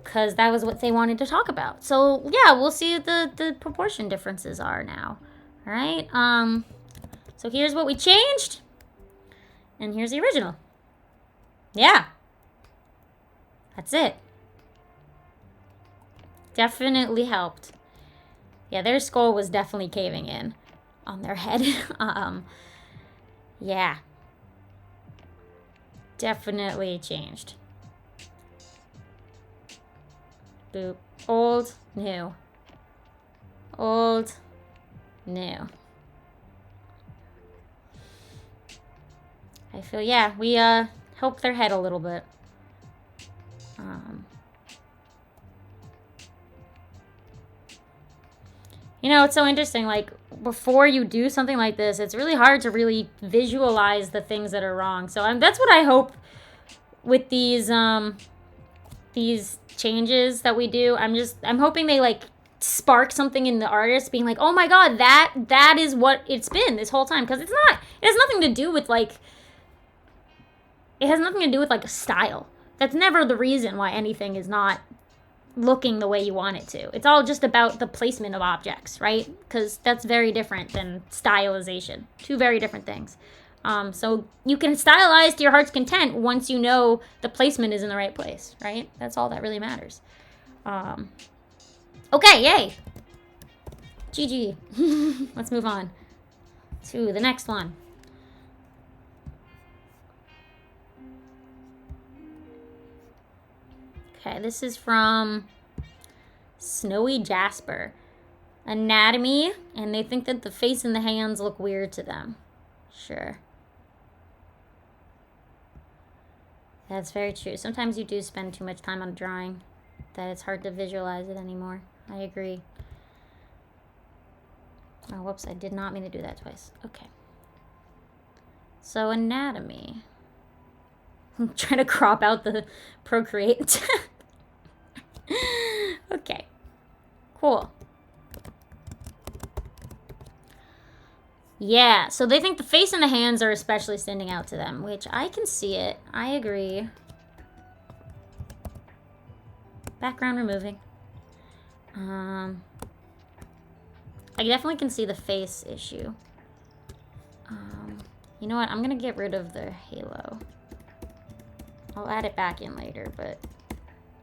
Because that was what they wanted to talk about. So, yeah, we'll see what the proportion differences are now. All right, so here's what we changed. And here's the original. Yeah. That's it. Definitely helped. Yeah, their skull was definitely caving in on their head. Yeah. Definitely changed. Boop. Old, new. Old, new. I feel, yeah, we helped their head a little bit. You know, it's so interesting, like, before you do something like this, it's really hard to really visualize the things that are wrong. So that's what I hope with these changes that we do. I'm hoping they, like, spark something in the artist being like, oh my god, that is what it's been this whole time. Because it has nothing to do with, like, a style. That's never the reason why anything is not looking the way you want it to. It's all just about the placement of objects, right? Because that's very different than stylization. Two very different things. So you can stylize to your heart's content once you know the placement is in the right place, right? That's all that really matters. Okay, yay! GG. Let's move on to the next one. Okay, this is from Snowy Jasper. Anatomy, and they think that the face and the hands look weird to them. Sure. That's very true. Sometimes you do spend too much time on a drawing that it's hard to visualize it anymore. I agree. Oh, whoops, I did not mean to do that twice. Okay. So, anatomy. I'm trying to crop out the Procreate. Okay. Cool. Yeah, so they think the face and the hands are especially standing out to them, which I can see it. I agree. Background removing. I definitely can see the face issue. You know what? I'm gonna get rid of the halo. I'll add it back in later, but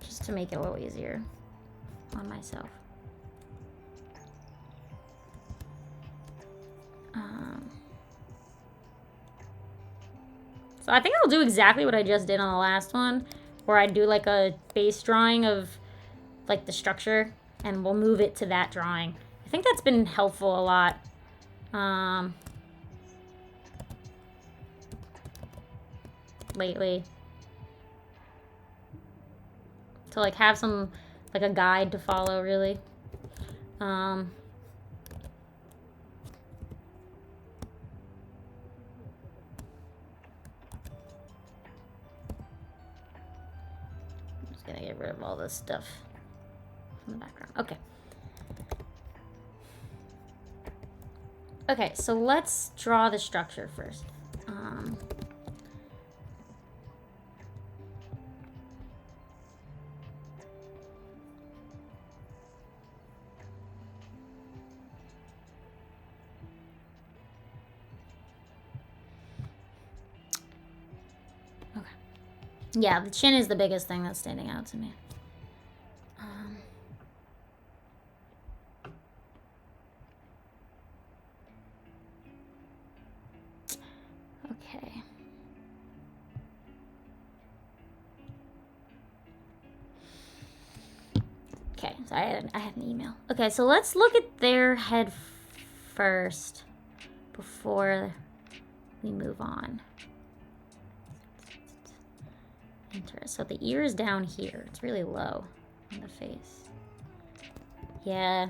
just to make it a little easier on myself. So I think I'll do exactly what I just did on the last one, where I do like a base drawing of like the structure, and we'll move it to that drawing. I think that's been helpful a lot. Lately. To like have some, like a guide to follow, really. I'm just gonna get rid of all this stuff from the background. Okay. Okay, so let's draw the structure first. Okay. Yeah, the chin is the biggest thing that's standing out to me. Okay. Okay, so I had an email. Okay, so let's look at their head first before we move on. So the ear is down here. It's really low on the face. Yeah,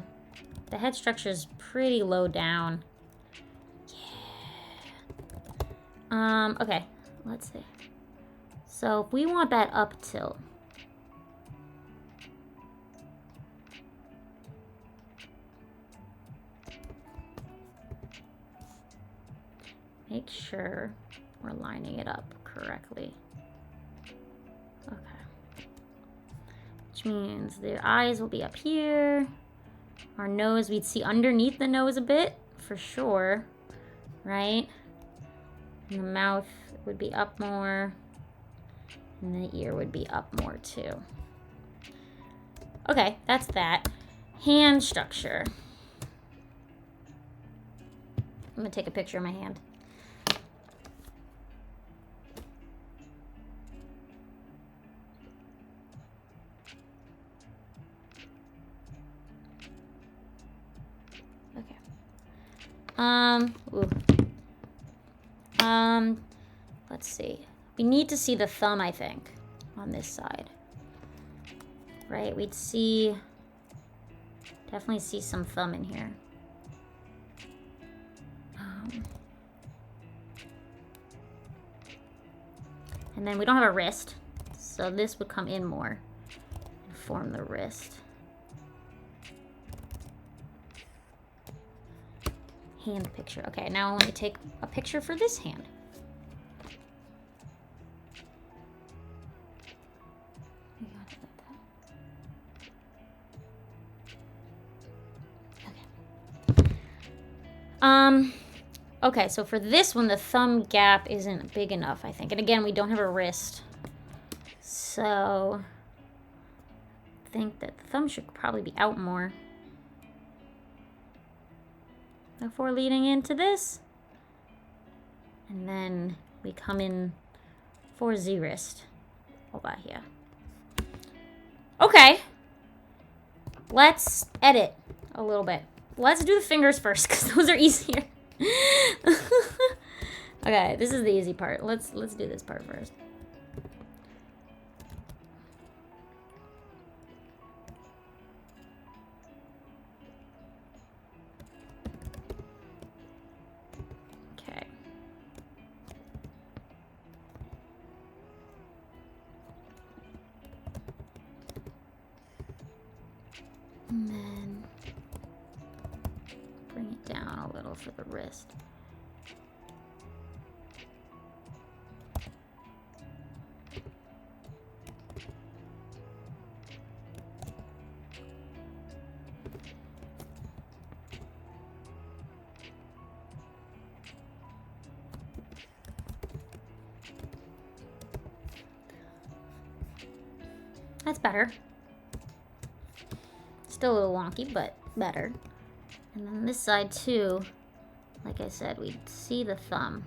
the head structure is pretty low down. Yeah. Okay, let's see. So if we want that up tilt, make sure we're lining it up correctly. Okay. Which means the eyes will be up here. Our nose, we'd see underneath the nose a bit, for sure, right? And the mouth would be up more. And the ear would be up more, too. Okay, that's that. Hand structure. I'm gonna take a picture of my hand. Let's see. We need to see the thumb, I think, on this side. Right, we'd see, definitely see some thumb in here. And then we don't have a wrist, so this would come in more and form the wrist. Hand picture. Okay, now let me take a picture for this hand. Okay, so for this one, the thumb gap isn't big enough, I think. And again, we don't have a wrist. So I think that the thumb should probably be out more before leading into this. And then we come in for the wrist over here. Okay. Let's edit a little bit. Let's do the fingers first, because those are easier. Okay, this is the easy part. Let's do this part first. Okay. And then bring it down a little for the wrist. That's better. Still a little wonky, but better. And then this side too, like I said, we see the thumb.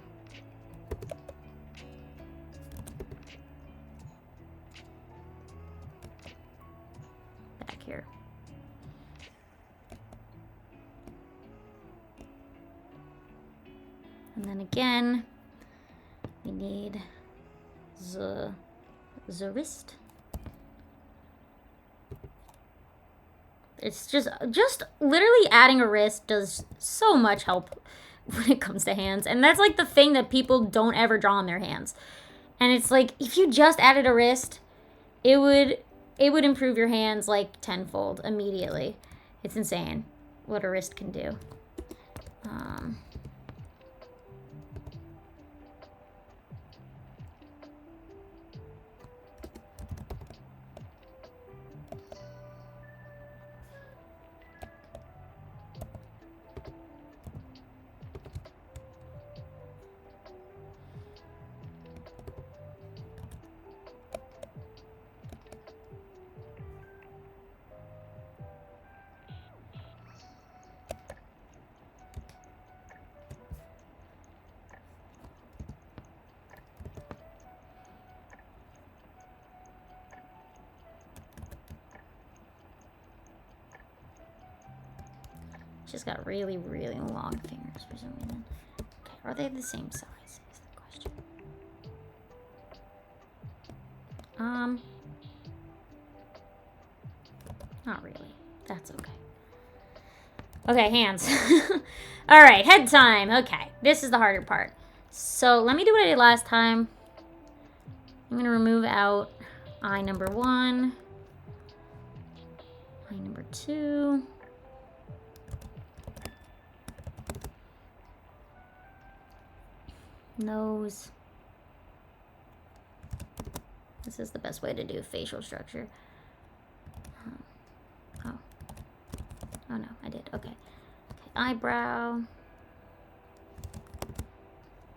Back here. And then again, we need the wrist. It's just literally adding a wrist does so much help when it comes to hands. And that's like the thing that people don't ever draw on their hands. And it's like, if you just added a wrist, it would improve your hands like tenfold immediately. It's insane what a wrist can do. She's got really, really long fingers for some reason. Okay, are they the same size is the question. Not really. That's okay. Okay, hands. All right, head time. Okay, this is the harder part. So let me do what I did last time. I'm gonna remove out eye number 1, eye number 2. Nose. This is the best way to do facial structure. Oh. Oh no, I did. Okay. Okay. Eyebrow.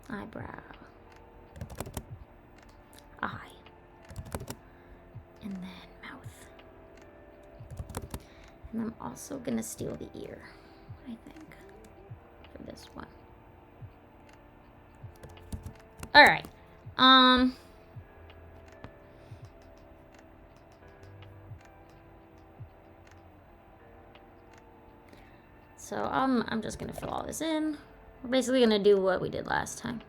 Eyebrow. Eye. And then mouth. And I'm also gonna steal the ear, I think, for this one. All right. So I'm just gonna fill all this in. We're basically gonna do what we did last time.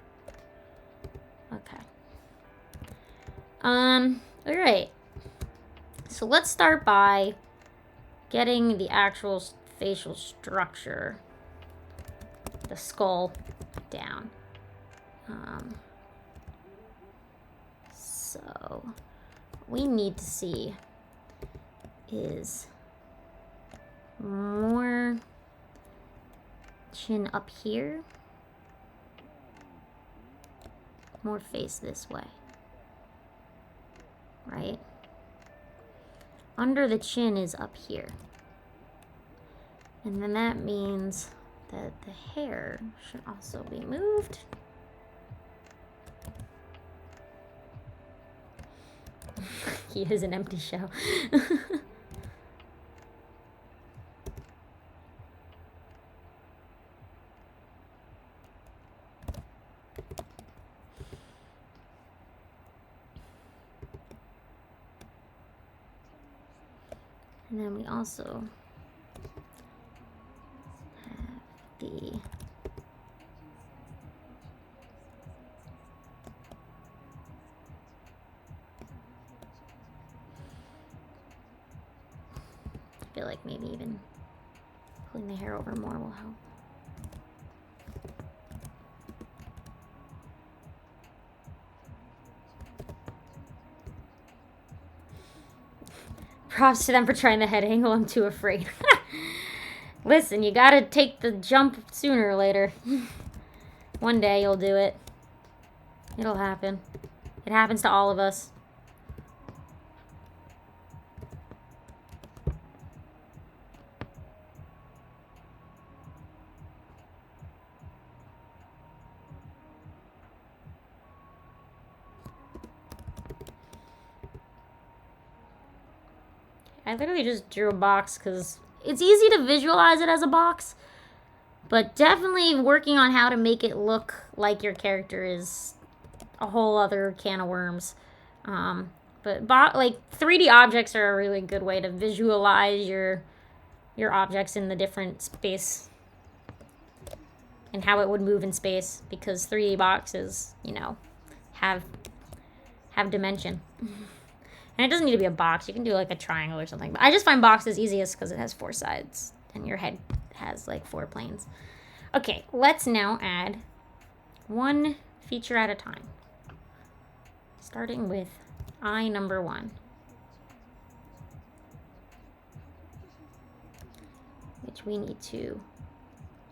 Okay. All right. So let's start by getting the actual facial structure, the skull, down. So what we need to see is more chin up here, more face this way, right? Under the chin is up here. And then that means that the hair should also be moved. He is an empty shell. And then we also have the I feel like maybe even pulling the hair over more will help. Props to them for trying the head angle. I'm too afraid. Listen, you gotta take the jump sooner or later. One day you'll do it. It'll happen. It happens to all of us. I literally just drew a box because it's easy to visualize it as a box, but definitely working on how to make it look like your character is a whole other can of worms. But like 3D objects are a really good way to visualize your objects in the different space and how it would move in space, because 3D boxes, you know, have dimension. And it doesn't need to be a box. You can do like a triangle or something. But I just find boxes easiest because it has 4 sides and your head has like 4 planes. Okay, let's now add one feature at a time. Starting with eye number 1. Which we need to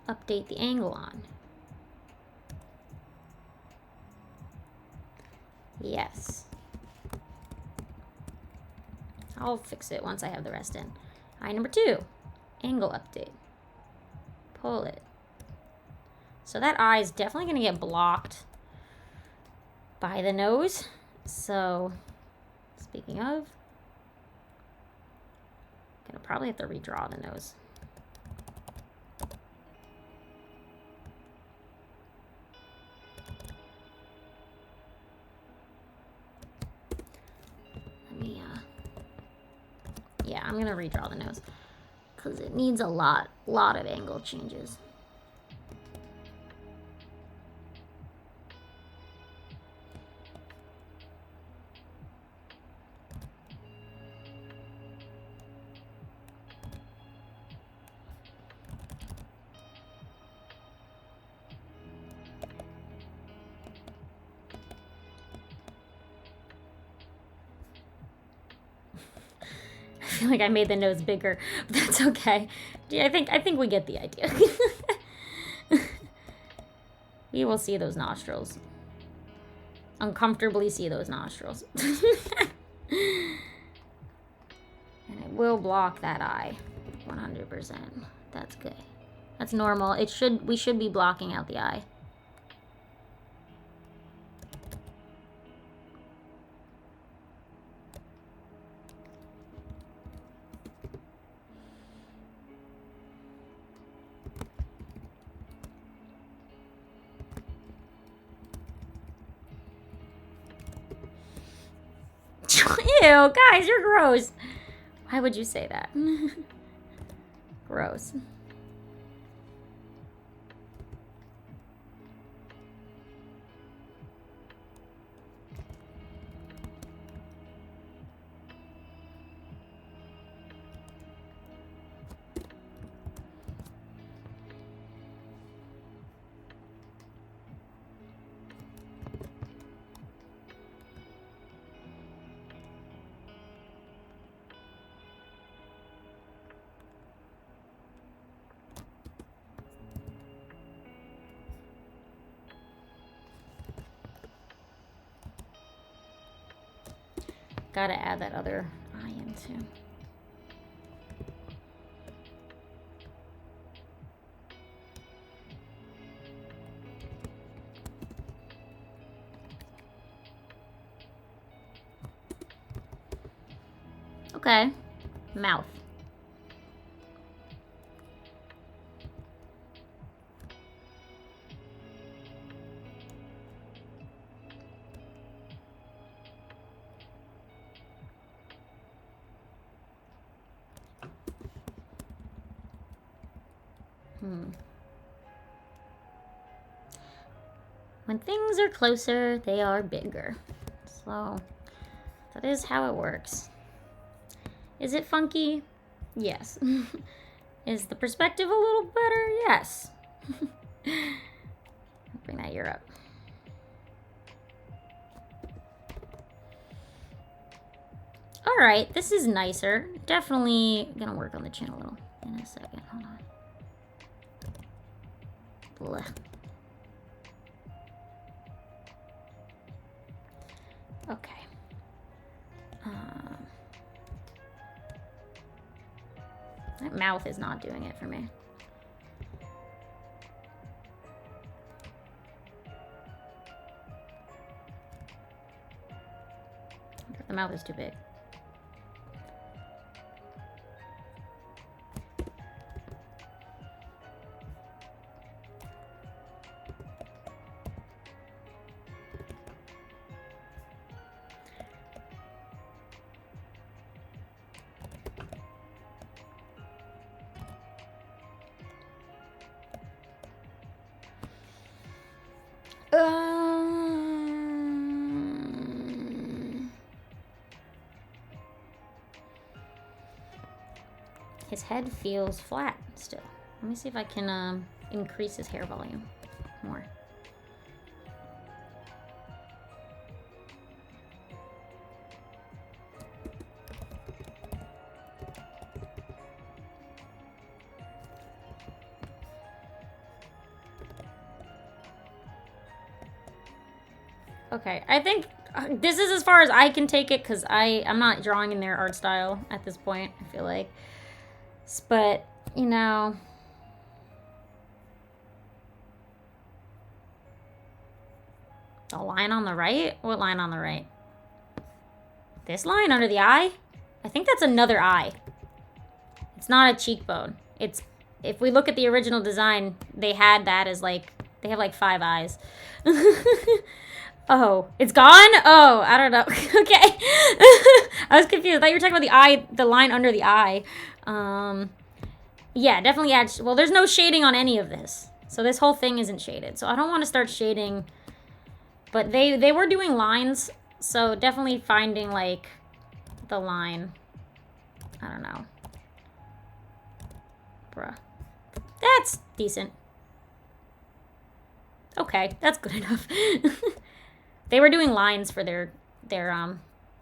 update the angle on. Yes. I'll fix it once I have the rest in. Eye number 2, angle update. Pull it. So that eye is definitely going to get blocked by the nose. So, speaking of, I'm going to probably have to redraw the nose. Yeah, I'm gonna redraw the nose because it needs a lot of angle changes. I feel like I made the nose bigger, but that's okay. Yeah, I think we get the idea. We will see those nostrils. Uncomfortably see those nostrils. And it will block that eye. 100%. That's good. That's normal. We should be blocking out the eye. Ew, guys, you're gross. Why would you say that? Gross. Gotta add that other eye in too. Okay. Mouth. When things are closer, they are bigger. So, that is how it works. Is it funky? Yes. Is the perspective a little better? Yes. Bring that ear up. Alright, this is nicer. Definitely gonna work on the chin a little in a second. Hold on. Blah. Okay. That mouth is not doing it for me. The mouth is too big. His head feels flat still. Let me see if I can increase his hair volume more. Okay, I think this is as far as I can take it because I'm not drawing in their art style at this point, I feel like. But, you know... The line on the right? What line on the right? This line under the eye? I think that's another eye. It's not a cheekbone. It's... If we look at the original design, they had that as like... They have like 5 eyes. Oh, it's gone? Oh, I don't know. Okay. I was confused. I thought you were talking about the eye, the line under the eye. Yeah, definitely add... Well, there's no shading on any of this. So this whole thing isn't shaded. So I don't want to start shading... But they were doing lines, so definitely finding, like, the line. I don't know. Bruh. That's decent. Okay, that's good enough. They were doing lines for their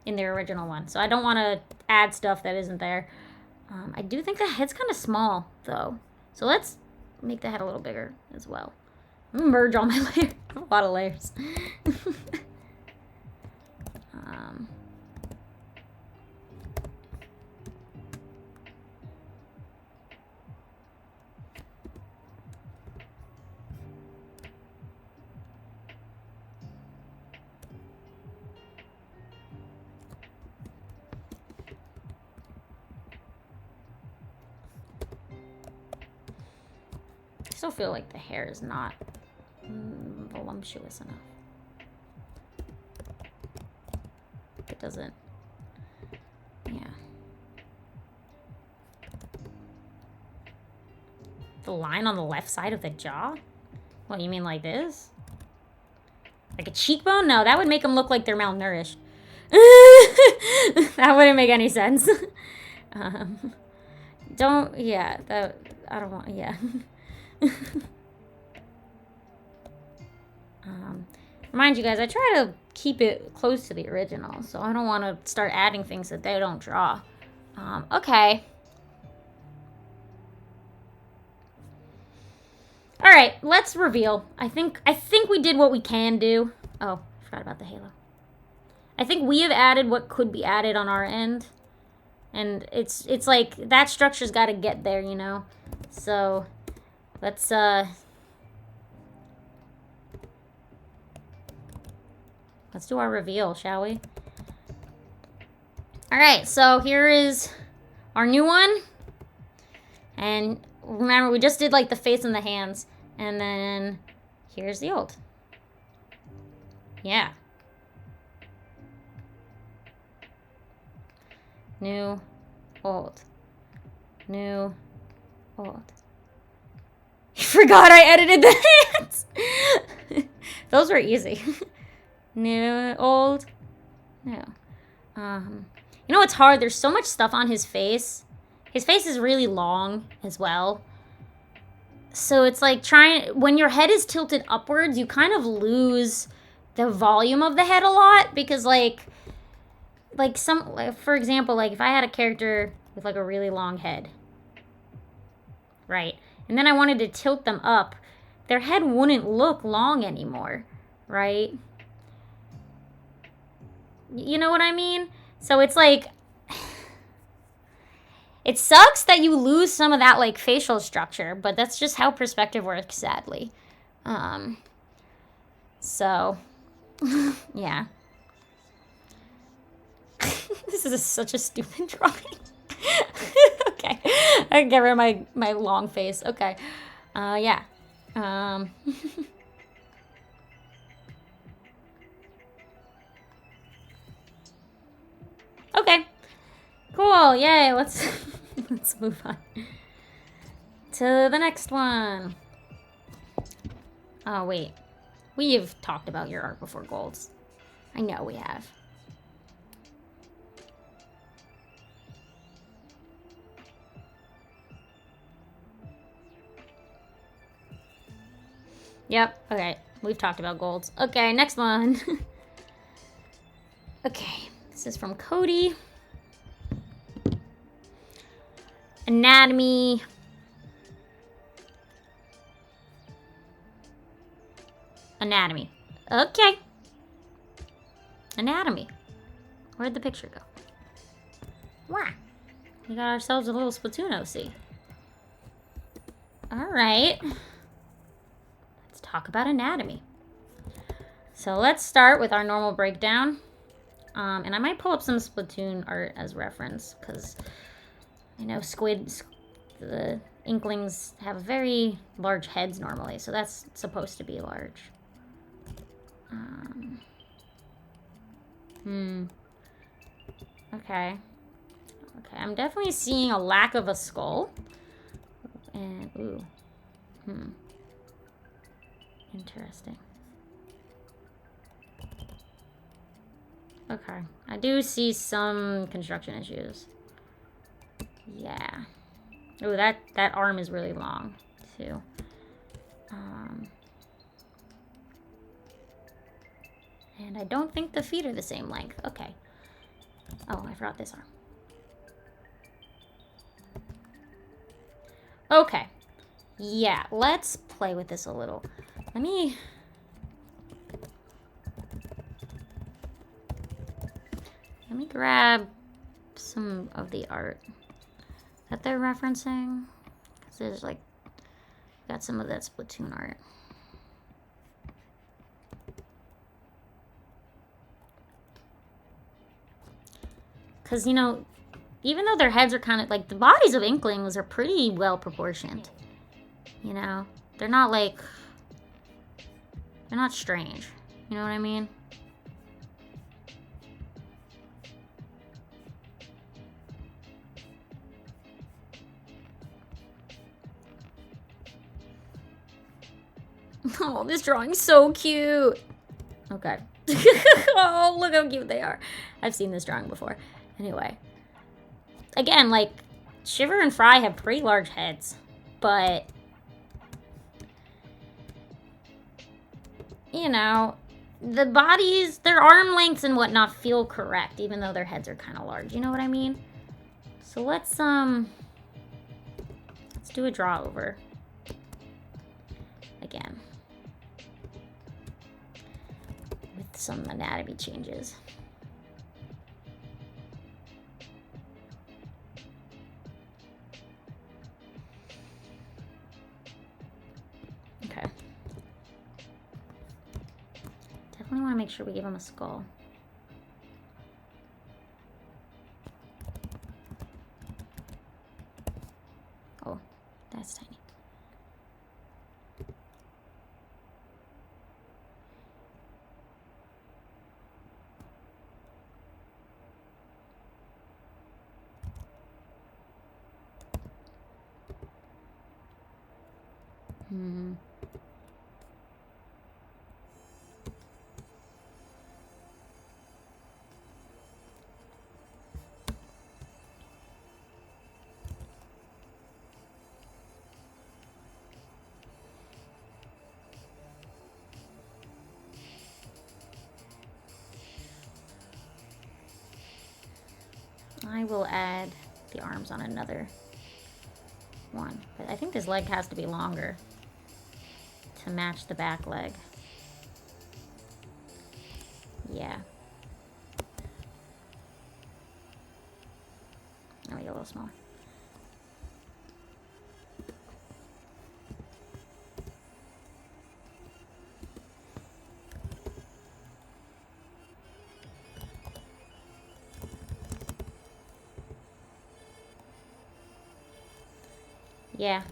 in their original one, so I don't want to add stuff that isn't there. I do think the head's kind of small, though. So let's make the head a little bigger as well. I'm gonna merge all my layers. A lot of layers. I still feel like the hair is not voluptuous enough. It doesn't. Yeah. The line on the left side of the jaw? What, you mean like this? Like a cheekbone? No, that would make them look like they're malnourished. That wouldn't make any sense. Don't, yeah, that, I don't want, yeah. Remind you guys, I try to keep it close to the original, so I don't want to start adding things that they don't draw. Okay. All right, let's reveal. I think we did what we can do. Oh, I forgot about the halo. I think we have added what could be added on our end, and it's like that structure's got to get there, you know. So let's do our reveal, shall we? All right, so here is our new one. And remember, we just did like the face and the hands. And then here's the old. Yeah. New, old. New, old. I forgot I edited the hands. Those were easy. New, old, new. You know what's hard? There's so much stuff on his face. His face is really long as well. So it's like when your head is tilted upwards, you kind of lose the volume of the head a lot because for example, like if I had a character with like a really long head, right? And then I wanted to tilt them up, their head wouldn't look long anymore, right? You know what I mean? So it's like, it sucks that you lose some of that like facial structure, but that's just how perspective works, sadly. So, yeah. This is such a stupid drawing. Okay, I can get rid of my long face. Okay, yeah. Okay, cool, yay, let's move on to the next one. Oh, wait. We've talked about your art before, Golds. I know we have. Yep, okay. We've talked about Golds. Okay, next one. Okay, this is from Cody. Anatomy. Anatomy. Okay. Anatomy. Where'd the picture go? Wow. We got ourselves a little Splatoon OC. Alright. Let's talk about anatomy. So let's start with our normal breakdown. And I might pull up some Splatoon art as reference, because I know the Inklings have very large heads normally, so that's supposed to be large. Okay. Okay, I'm definitely seeing a lack of a skull. And, ooh. Interesting. Okay. I do see some construction issues. Yeah. Ooh, that arm is really long, too. And I don't think the feet are the same length. Okay. Oh, I forgot this arm. Okay. Yeah, let's play with this a little. Let me grab some of the art that they're referencing. Because there's like, got some of that Splatoon art. Because, you know, even though their heads are kind of, like, the bodies of Inklings are pretty well proportioned. You know? They're not, like, they're not strange. You know what I mean? Oh, this drawing's so cute. Okay. Oh, look how cute they are. I've seen this drawing before. Anyway. Again, like, Shiver and Fry have pretty large heads. But, you know, the bodies, their arm lengths and whatnot feel correct, even though their heads are kind of large. You know what I mean? So let's do a draw over. Again. With some anatomy changes. Okay. Definitely want to make sure we give him a skull. Oh, that's tiny. I will add the arms on another one. But I think this leg has to be longer to match the back leg. Yeah. I'll make it a little smaller. Yeah.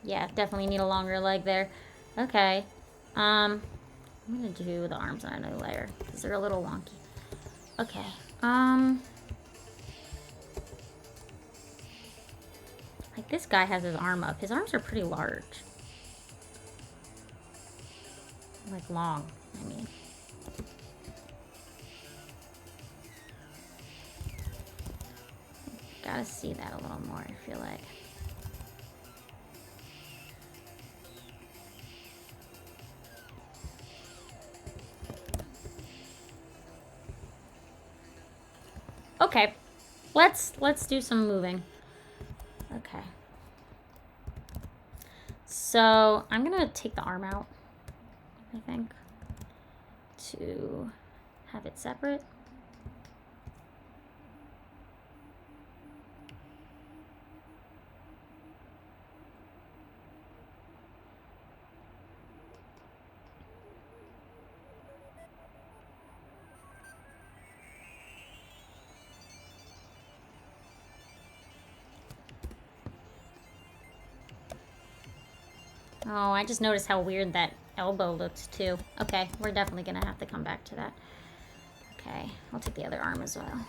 Yeah, definitely need a longer leg there. Okay. I'm gonna do the arms on another layer because they're a little wonky. Okay. Like this guy has his arm up. His arms are pretty large. Like long, I mean. Gotta see that a little more, I feel like. Okay, let's do some moving. Okay. So I'm gonna take the arm out, I think, to have it separate. Oh, I just noticed how weird that elbow looks too. Okay, we're definitely gonna have to come back to that. Okay, I'll take the other arm as well.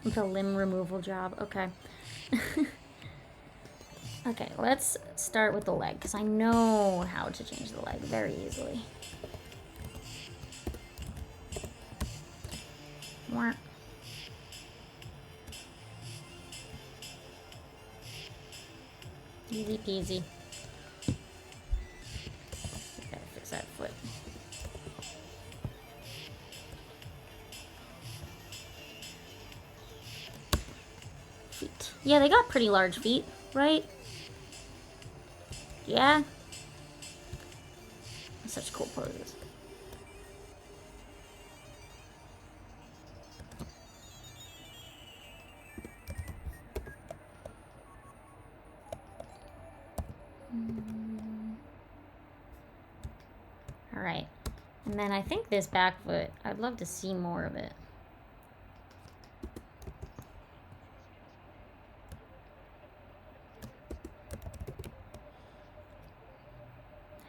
The limb removal job, okay. Okay, let's start with the leg, because I know how to change the leg very easily. More. Easy peasy. Gotta fix that foot. Feet. Yeah, they got pretty large feet, right? Yeah. Such cool poses. All right. And then I think this back foot, I'd love to see more of it.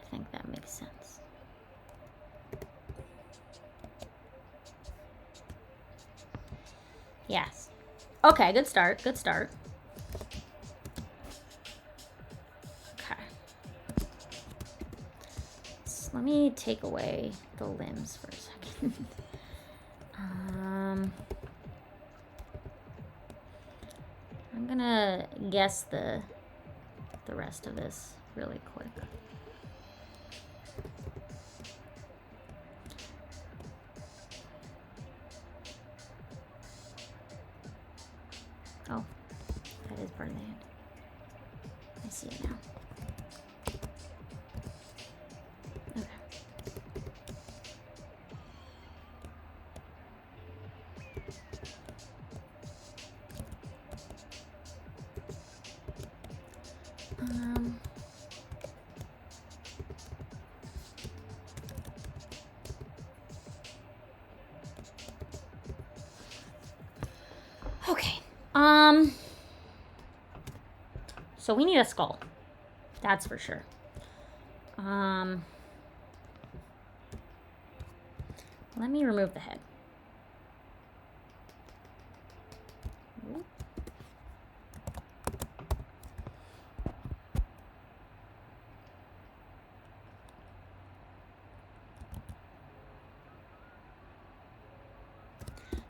I think that makes sense. Yes. Okay, good start, good start. Okay. So let me take away the limbs for a second. I'm gonna guess the rest of this really quick. Oh, that is part of the hand. I see it now. Okay. Okay. So we need a skull. That's for sure. Let me remove the head.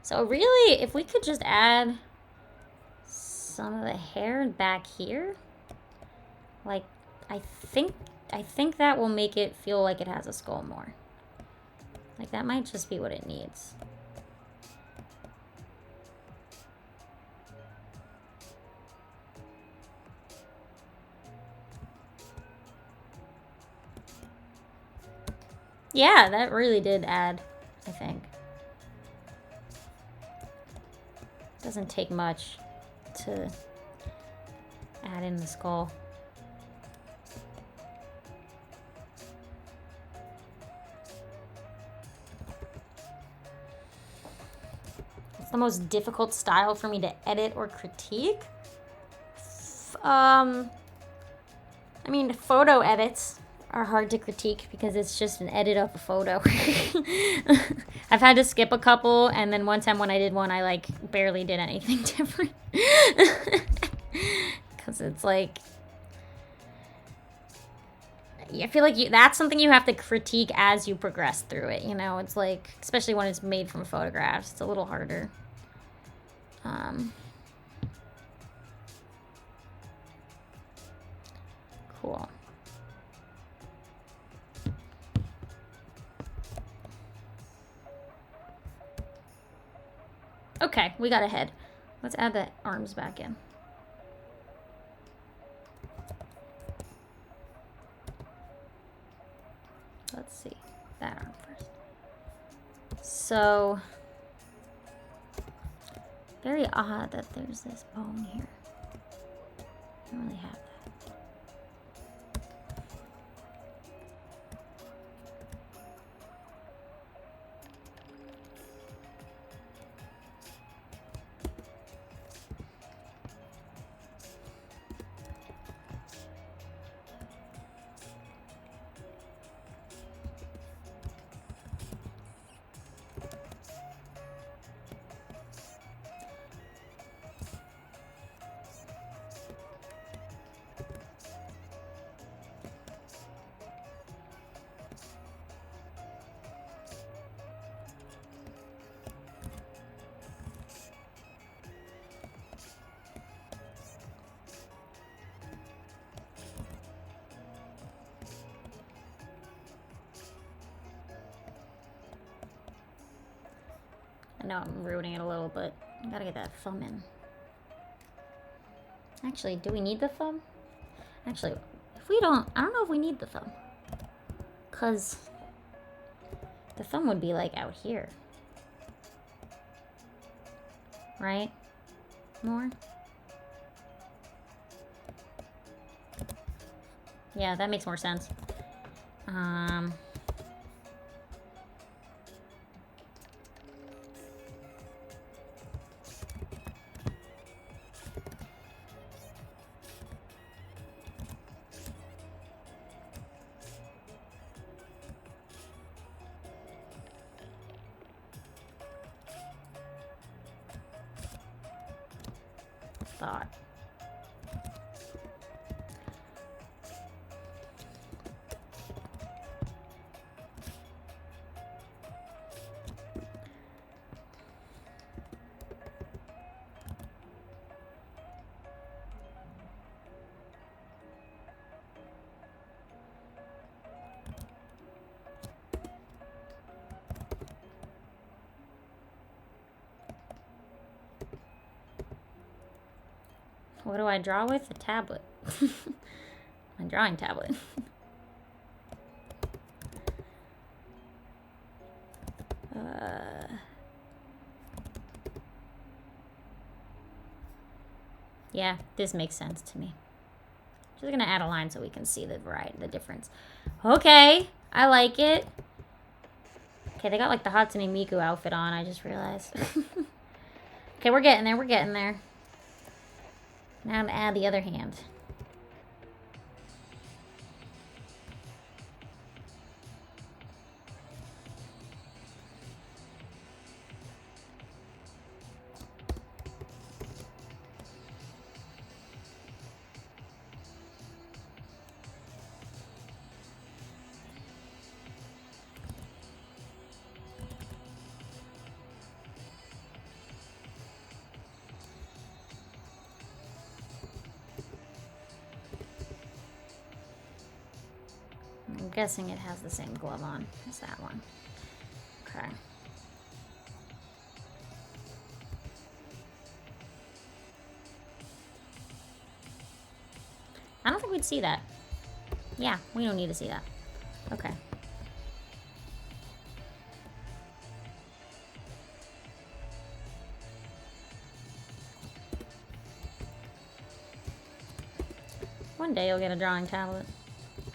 So really, if we could just add some of the hair back here, like, I think that will make it feel like it has a skull more. Like, that might just be what it needs. Yeah, that really did add, I think. Doesn't take much to add in the skull. It's the most difficult style for me to edit or critique. I mean, photo edits are hard to critique because it's just an edit of a photo. I've had to skip a couple, and then one time when I did one, I like barely did anything different. Because it's like, I feel like that's something you have to critique as you progress through it, you know? It's like, especially when it's made from photographs, it's a little harder. Cool. Okay, we got a head. Let's add the arms back in. Let's see. That arm first. So, very odd that there's this bone here. I don't really have that. I know I'm ruining it a little, but I gotta get that thumb in. Actually, do we need the thumb? Actually, if we don't, I don't know if we need the thumb. Because the thumb would be like out here. Right? More? Yeah, that makes more sense. Thought. What do I draw with? A tablet. My drawing tablet. Yeah, this makes sense to me. Just gonna add a line so we can see the variety, the difference. Okay, I like it. Okay, they got like the Hatsune Miku outfit on, I just realized. Okay, we're getting there, we're getting there. Now I'm gonna add the other hand. I'm guessing it has the same glove on as that one. Okay. I don't think we'd see that. Yeah, we don't need to see that. Okay. One day you'll get a drawing tablet.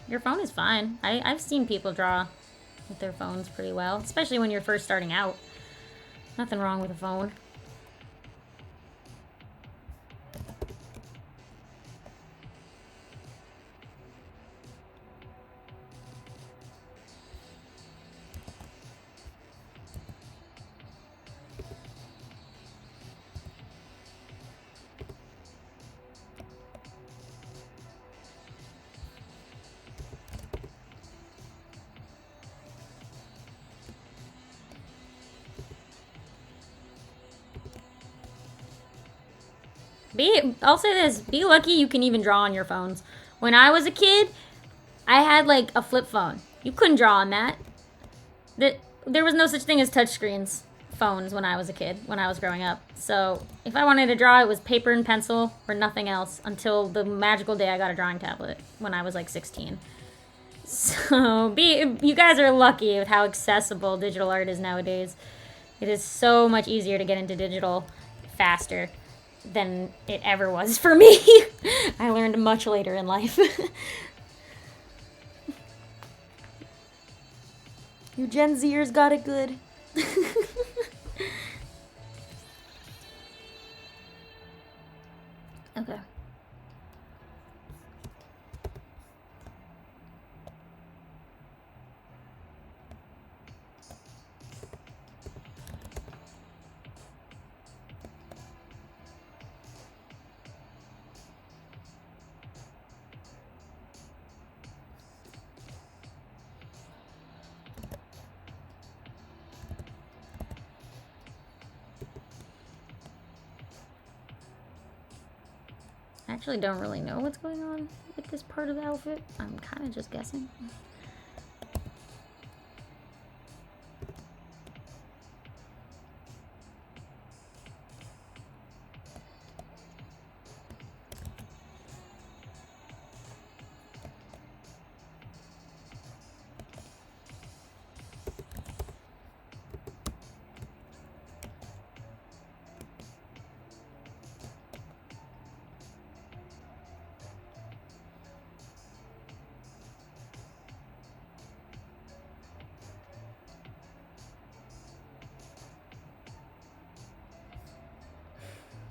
Your phone is fine. I've seen people draw with their phones pretty well, especially when you're first starting out. Nothing wrong with a phone. I'll say this, be lucky you can even draw on your phones. When I was a kid, I had like a flip phone. You couldn't draw on that. There was no such thing as touchscreens phones when I was a kid, when I was growing up. So if I wanted to draw, it was paper and pencil or nothing else until the magical day I got a drawing tablet when I was like 16. So you guys are lucky with how accessible digital art is nowadays. It is so much easier to get into digital faster than it ever was for me. I learned much later in life. You Gen Zers got it good. Okay. I actually don't really know what's going on with this part of the outfit. I'm kind of just guessing.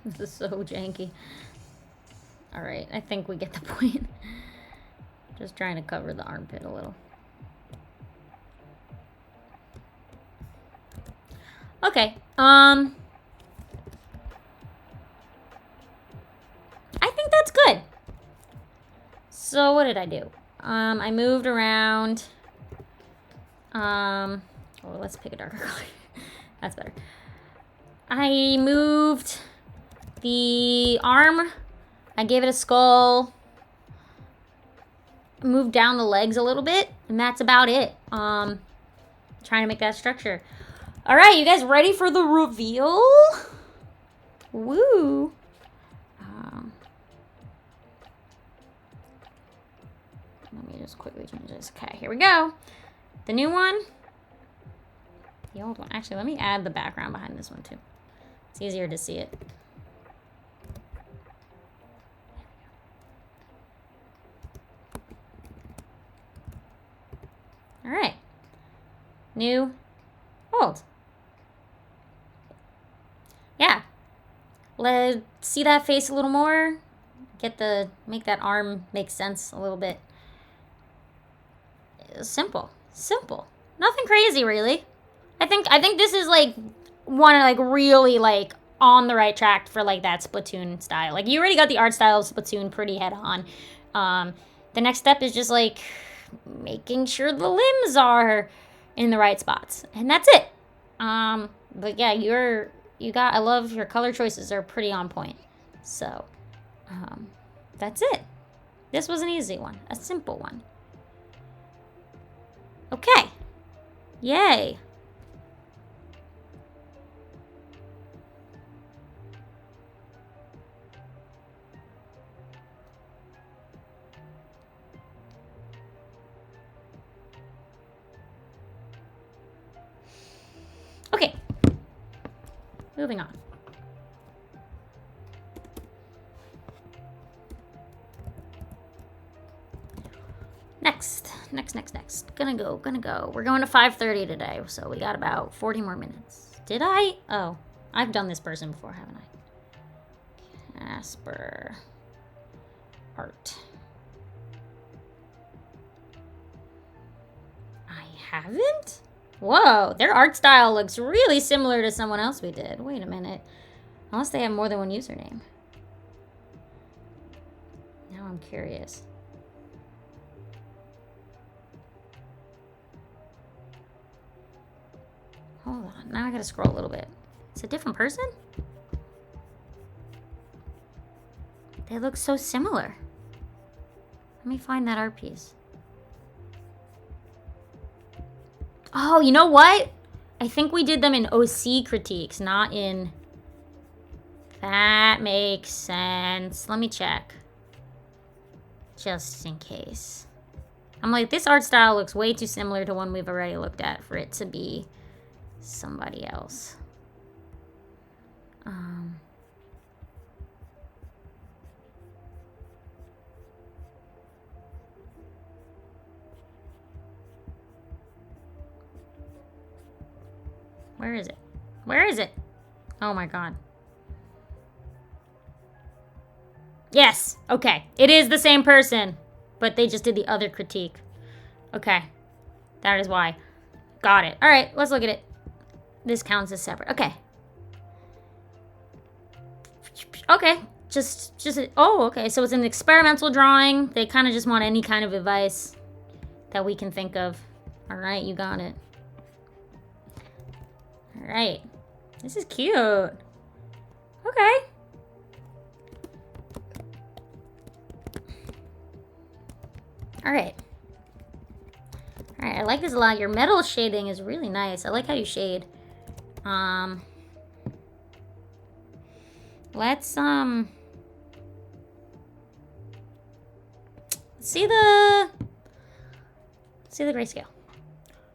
This is so janky. Alright, I think we get the point. Just trying to cover the armpit a little. Okay, I think that's good. So what did I do? I moved around. Oh, let's pick a darker color. That's better. I moved the arm. I gave it a skull. Moved down the legs a little bit, and that's about it. Trying to make that structure. All right, you guys ready for the reveal? Woo. Let me just quickly change this. Okay, here we go. The new one. The old one. Actually, let me add the background behind this one too. It's easier to see it. All right. New, old. Yeah. Let's see that face a little more. Make that arm make sense a little bit. Simple. Simple. Nothing crazy, really. I think this is like one of like really like on the right track for like that Splatoon style. Like you already got the art style of Splatoon pretty head on. The next step is just like making sure the limbs are in the right spots, and that's it. But yeah, I love your color choices are pretty on point. So, that's it. This was an easy one, a simple one. Okay. Yay. Okay. Moving on. Next. Gonna go. We're going to 5:30 today, so we got about 40 more minutes. Did I? Oh, I've done this person before, haven't I? Casper. Art. I haven't? Whoa, their art style looks really similar to someone else we did. Wait a minute. Unless they have more than one username. Now I'm curious. Hold on, now I gotta scroll a little bit. It's a different person? They look so similar. Let me find that art piece. Oh, you know what? I think we did them in OC critiques, not in... That makes sense. Let me check. Just in case. I'm like, this art style looks way too similar to one we've already looked at for it to be somebody else. Where is it? Where is it? Oh my god. Yes! Okay. It is the same person. But they just did the other critique. Okay. That is why. Got it. Alright, let's look at it. This counts as separate. Okay. Okay. Oh, okay. So it's an experimental drawing. They kind of just want any kind of advice that we can think of. Alright, you got it. Alright. This is cute. Okay. Alright. Alright, I like this a lot. Your metal shading is really nice. I like how you shade. Let's see the grayscale.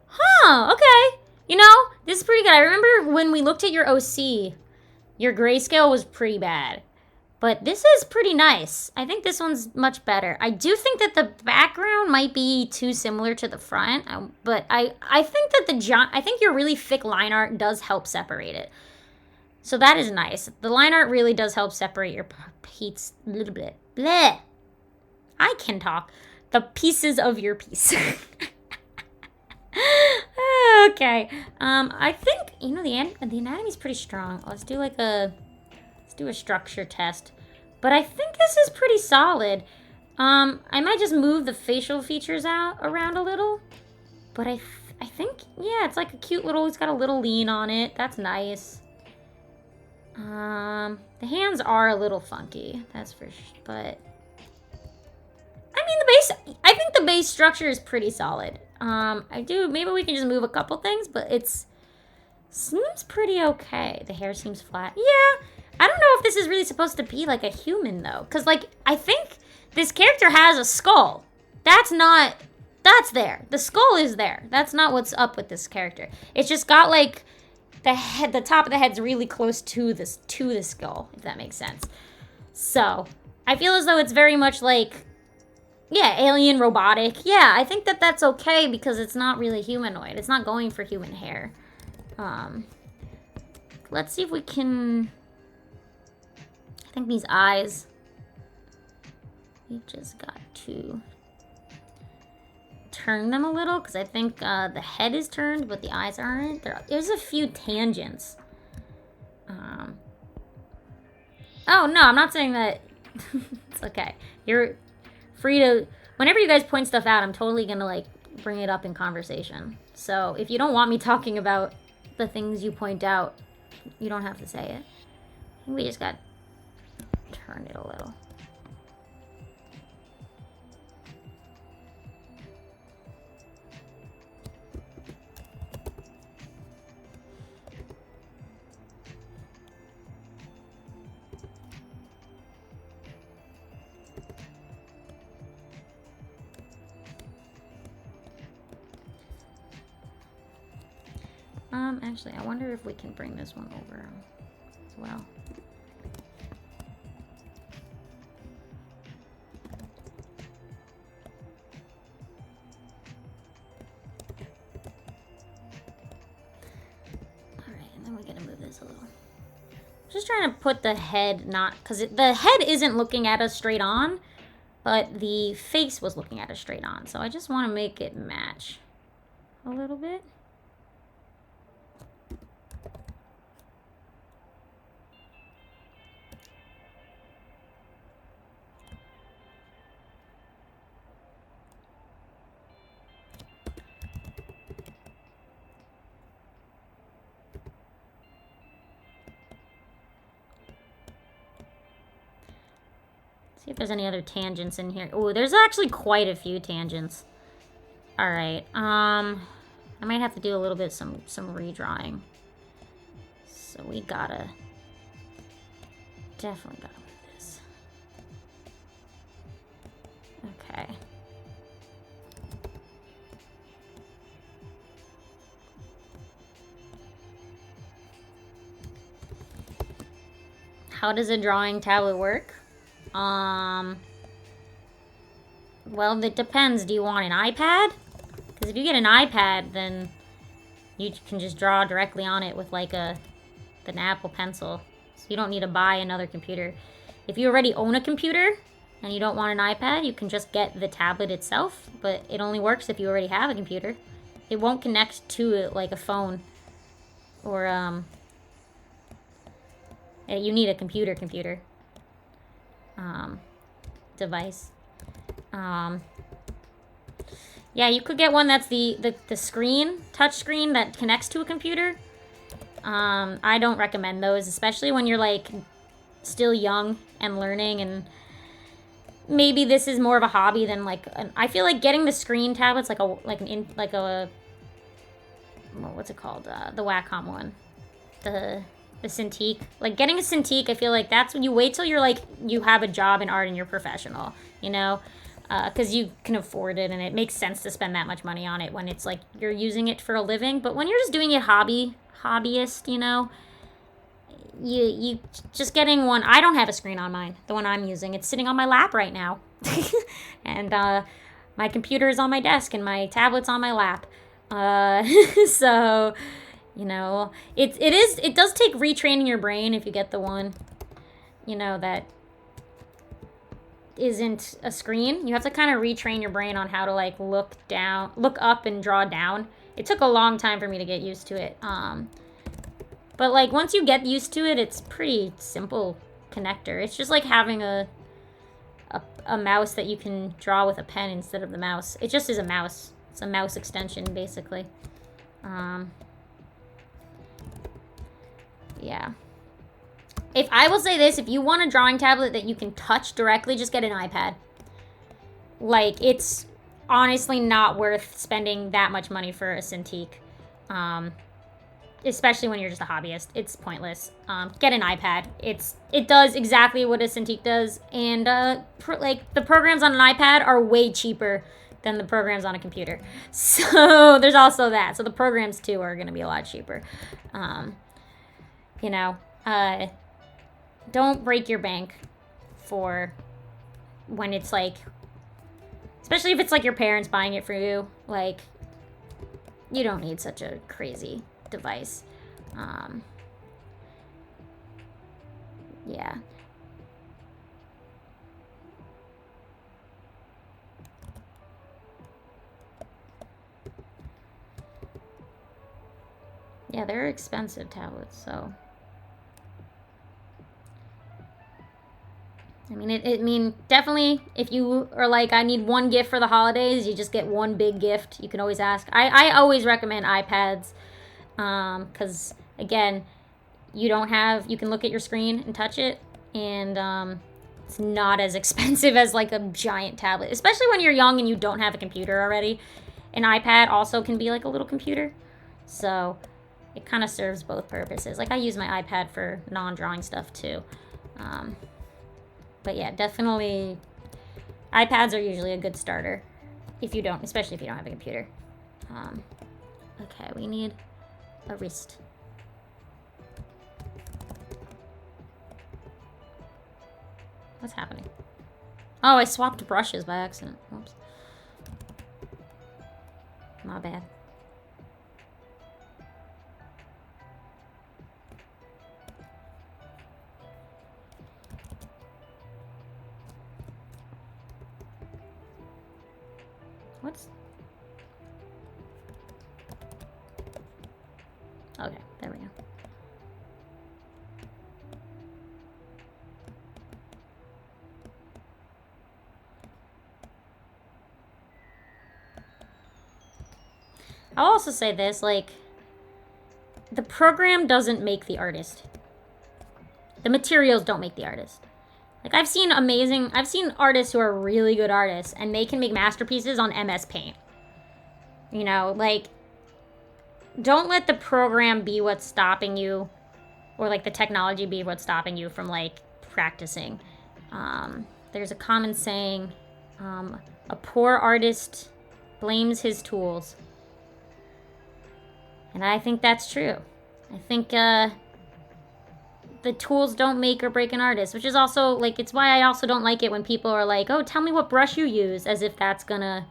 Huh, okay. You know, this is pretty good. I remember when we looked at your OC, your grayscale was pretty bad. But this is pretty nice. I think this one's much better. I do think that the background might be too similar to the front, but I think that I think your really thick line art does help separate it. So that is nice. The line art really does help separate your piece a little bit. Bleh. I can talk. The pieces of your piece. Okay. I think, you know, the anatomy's pretty strong. Let's do like a structure test. But I think this is pretty solid. I might just move the facial features around a little. But I think, yeah, it's like a cute little, it's got a little lean on it. That's nice. The hands are a little funky. That's for sure. But I mean, I think the base structure is pretty solid. Maybe we can just move a couple things, but seems pretty okay. The hair seems flat. Yeah. I don't know if this is really supposed to be like a human though. Cause like, I think this character has a skull. That's there. The skull is there. That's not what's up with this character. It's just got like the top of the head's really close to the skull, if that makes sense. So I feel as though it's very much like, yeah, alien robotic. Yeah, I think that that's okay because it's not really humanoid. It's not going for human hair. Let's see if we can... I think these eyes... We've just got to turn them a little because I think the head is turned, but the eyes aren't. There's a few tangents. Oh, no, I'm not saying that... It's okay. You're free to... Whenever you guys point stuff out, I'm totally gonna, like, bring it up in conversation. So if you don't want me talking about the things you point out, you don't have to say it. I think we just got to turn it a little. Actually, I wonder if we can bring this one over as well. Alright, and then we're gonna move this a little. Just trying to put the head because the head isn't looking at us straight on, but the face was looking at us straight on. So I just want to make it match a little bit. See if there's any other tangents in here. Oh, there's actually quite a few tangents. All right. I might have to do a little bit some redrawing. So we gotta definitely gotta move this. Okay. How does a drawing tablet work? Well, it depends. Do you want an iPad? Because if you get an iPad, then you can just draw directly on it with like an Apple Pencil. So you don't need to buy another computer. If you already own a computer and you don't want an iPad, you can just get the tablet itself, but it only works if you already have a computer. It won't connect to it like a phone or you need a computer device. Yeah, you could get one that's the screen, touch screen that connects to a computer. I don't recommend those, especially when you're like still young and learning, and maybe this is more of a hobby than like I feel like getting the screen tablets like a what's it called? The Wacom one. The Cintiq. Like getting a Cintiq, I feel like that's when you wait till you're like you have a job in art and you're professional, you know? Because you can afford it and it makes sense to spend that much money on it when it's like you're using it for a living. But when you're just doing it hobbyist, you know, you just getting one. I don't have a screen on mine, the one I'm using. It's sitting on my lap right now. And my computer is on my desk and my tablet's on my lap. So, you know, it does take retraining your brain if you get the one, you know, that isn't a screen. You have to kind of retrain your brain on how to like look up and draw down. It took a long time for me to get used to it. But like once you get used to it, it's pretty simple connector. It's just like having a mouse that you can draw with a pen instead of the mouse. It just is a mouse. It's a mouse extension basically. Yeah. If I will say this, if you want a drawing tablet that you can touch directly, just get an iPad. Like, it's honestly not worth spending that much money for a Cintiq. Especially when you're just a hobbyist. It's pointless. Get an iPad. It does exactly what a Cintiq does. And, like, the programs on an iPad are way cheaper than the programs on a computer. So, there's also that. So, the programs, too, are going to be a lot cheaper. You know, don't break your bank for when it's like, especially if it's like your parents buying it for you, like, you don't need such a crazy device. Yeah. Yeah, they're expensive tablets, so. I mean, definitely, if you are like, I need one gift for the holidays, you just get one big gift. You can always ask. I always recommend iPads, because, again, you can look at your screen and touch it, and it's not as expensive as, like, a giant tablet. Especially when you're young and you don't have a computer already. An iPad also can be, like, a little computer. So, it kind of serves both purposes. Like, I use my iPad for non-drawing stuff, too. But yeah, definitely, iPads are usually a good starter, especially if you don't have a computer. Okay, we need a wrist. What's happening? Oh, I swapped brushes by accident. Whoops. My bad. Okay, there we go. I'll also say this, like, the program doesn't make the artist. The materials don't make the artist. Like, I've seen artists who are really good artists, and they can make masterpieces on MS Paint. You know, like, don't let the program be what's stopping you, or, like, the technology be what's stopping you from, like, practicing. There's a common saying, a poor artist blames his tools. And I think that's true. I think, the tools don't make or break an artist, which is also, like, it's why I also don't like it when people are like, oh, tell me what brush you use, as if that's gonna,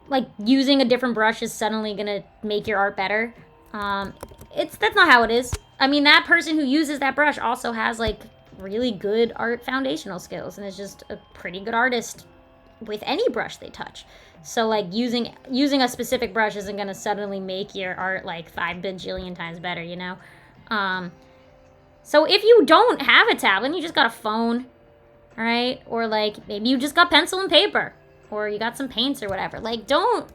like, using a different brush is suddenly gonna make your art better. That's not how it is. I mean, that person who uses that brush also has, like, really good art foundational skills and is just a pretty good artist with any brush they touch. So, like, using a specific brush isn't gonna suddenly make your art, like, 5 bajillion times better, you know? So if you don't have a tablet and you just got a phone, all right? Or, like, maybe you just got pencil and paper, or you got some paints or whatever. Like, don't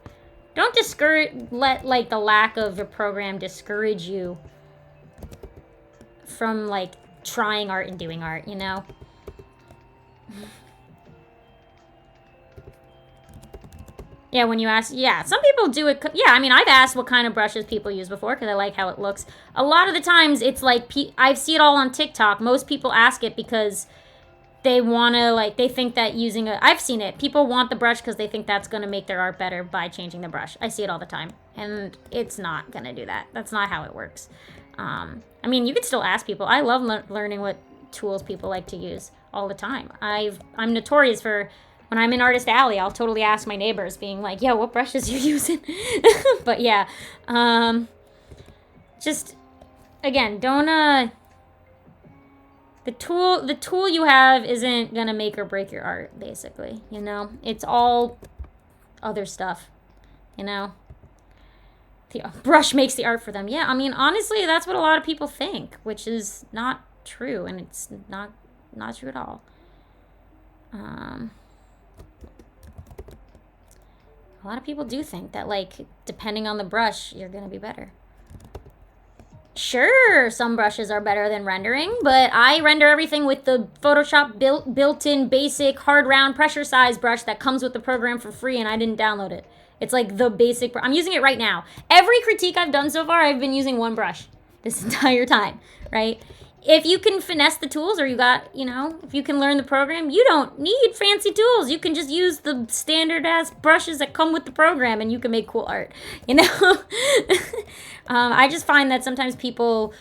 let, like, the lack of a program discourage you from, like, trying art and doing art, you know? Yeah, when you ask, yeah, some people do it. Yeah, I mean, I've asked what kind of brushes people use before because I like how it looks. A lot of the times, it's like, I see it all on TikTok. Most people ask it because they want to, like, they think that I've seen it. People want the brush because they think that's going to make their art better by changing the brush. I see it all the time. And it's not going to do that. That's not how it works. I mean, you could still ask people. I love learning what tools people like to use all the time. I'm notorious for, when I'm in Artist Alley, I'll totally ask my neighbors, being like, yo, what brushes you using? But yeah, just, again, don't, the tool you have isn't gonna make or break your art, basically, you know? It's all other stuff, you know? The brush makes the art for them. Yeah, I mean, honestly, that's what a lot of people think, which is not true, and it's not true at all. A lot of people do think that, like, depending on the brush, you're gonna be better. Sure, some brushes are better than rendering, but I render everything with the Photoshop built-in basic hard round pressure size brush that comes with the program for free, and I didn't download it. It's like the basic, I'm using it right now. Every critique I've done so far, I've been using one brush this entire time, right? If you can finesse the tools, or if you can learn the program, you don't need fancy tools. You can just use the standard-ass brushes that come with the program, and you can make cool art, you know? I just find that sometimes people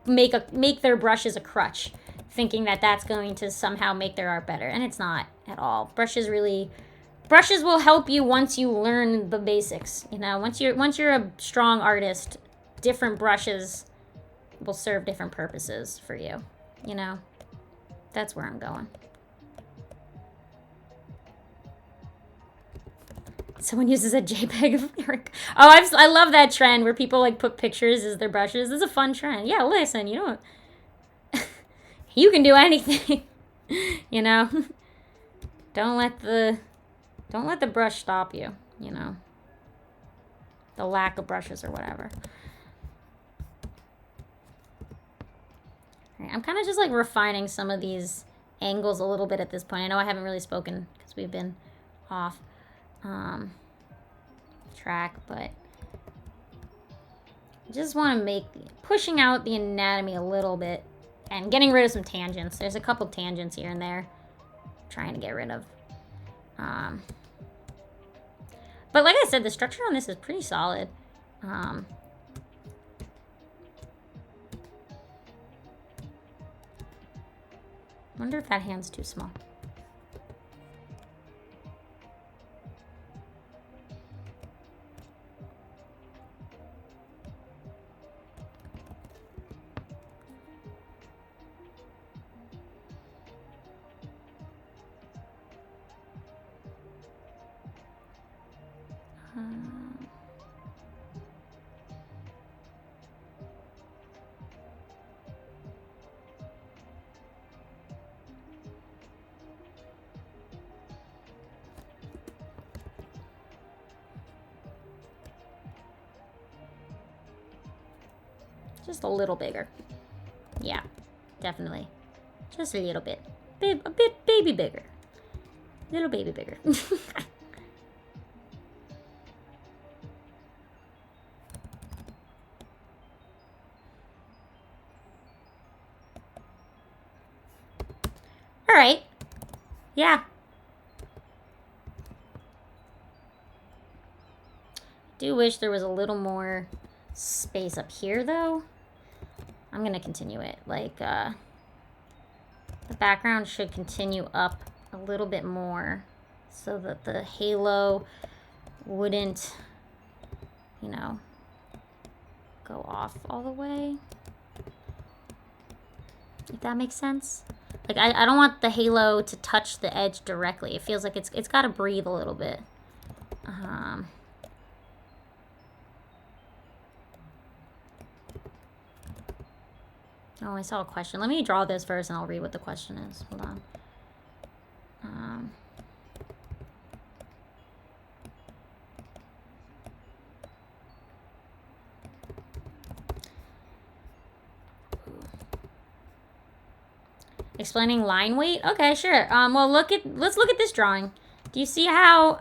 make their brushes a crutch, thinking that that's going to somehow make their art better, and it's not at all. Brushes will help you once you learn the basics, you know? Once you're a strong artist, different brushes will serve different purposes for you, you know? That's where I'm going. Someone uses a JPEG of Eric. Oh, I love that trend where people, like, put pictures as their brushes. It's a fun trend. Yeah, listen, you know, you can do anything, you know? Don't let the brush stop you, you know? The lack of brushes or whatever. I'm kind of just, like, refining some of these angles a little bit at this point. I know I haven't really spoken because we've been off track, but I just want to pushing out the anatomy a little bit and getting rid of some tangents. There's a couple tangents here and there I'm trying to get rid of. But like I said, the structure on this is pretty solid. Wonder if that hand's too small. Just a little bigger. Yeah, definitely. Just a little bit. A bit baby bigger. Little baby bigger. All right. Yeah. Do wish there was a little more space up here, though. I'm gonna continue it. Like, the background should continue up a little bit more so that the halo wouldn't, you know, go off all the way. If that makes sense. Like, I don't want the halo to touch the edge directly. It feels like it's got to breathe a little bit. Oh, I saw a question. Let me draw this first and I'll read what the question is. Hold on. Explaining line weight? Okay, sure. Well, let's look at this drawing. Do you see how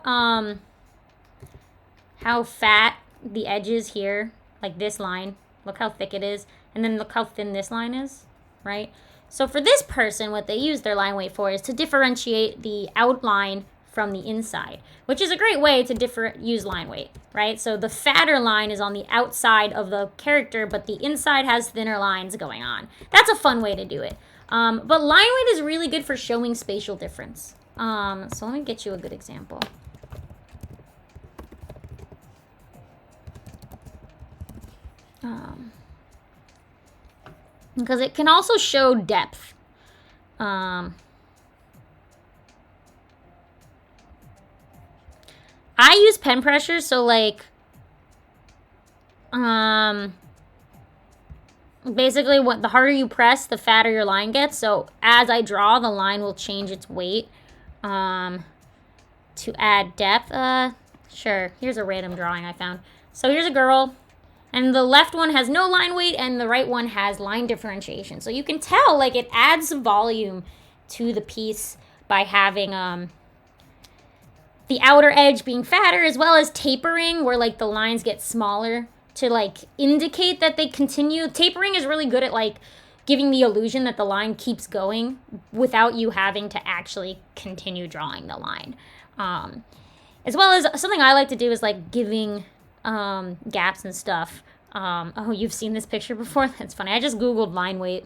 fat the edge is here? Like this line. Look how thick it is. And then look how thin this line is, right? So for this person, what they use their line weight for is to differentiate the outline from the inside, which is a great way to use line weight, right? So the fatter line is on the outside of the character, but the inside has thinner lines going on. That's a fun way to do it. But line weight is really good for showing spatial difference. So let me get you a good example. Because it can also show depth. I use pen pressure, so like, basically the harder you press, the fatter your line gets. So as I draw, the line will change its weight, to add depth. Sure, here's a random drawing I found. So here's a girl. And the left one has no line weight, and the right one has line differentiation. So you can tell, like, it adds volume to the piece by having the outer edge being fatter, as well as tapering, where, like, the lines get smaller to, like, indicate that they continue. Tapering is really good at, like, giving the illusion that the line keeps going without you having to actually continue drawing the line. As well as something I like to do is, like, giving gaps and stuff. Oh, you've seen this picture before? That's funny. I just Googled line weight.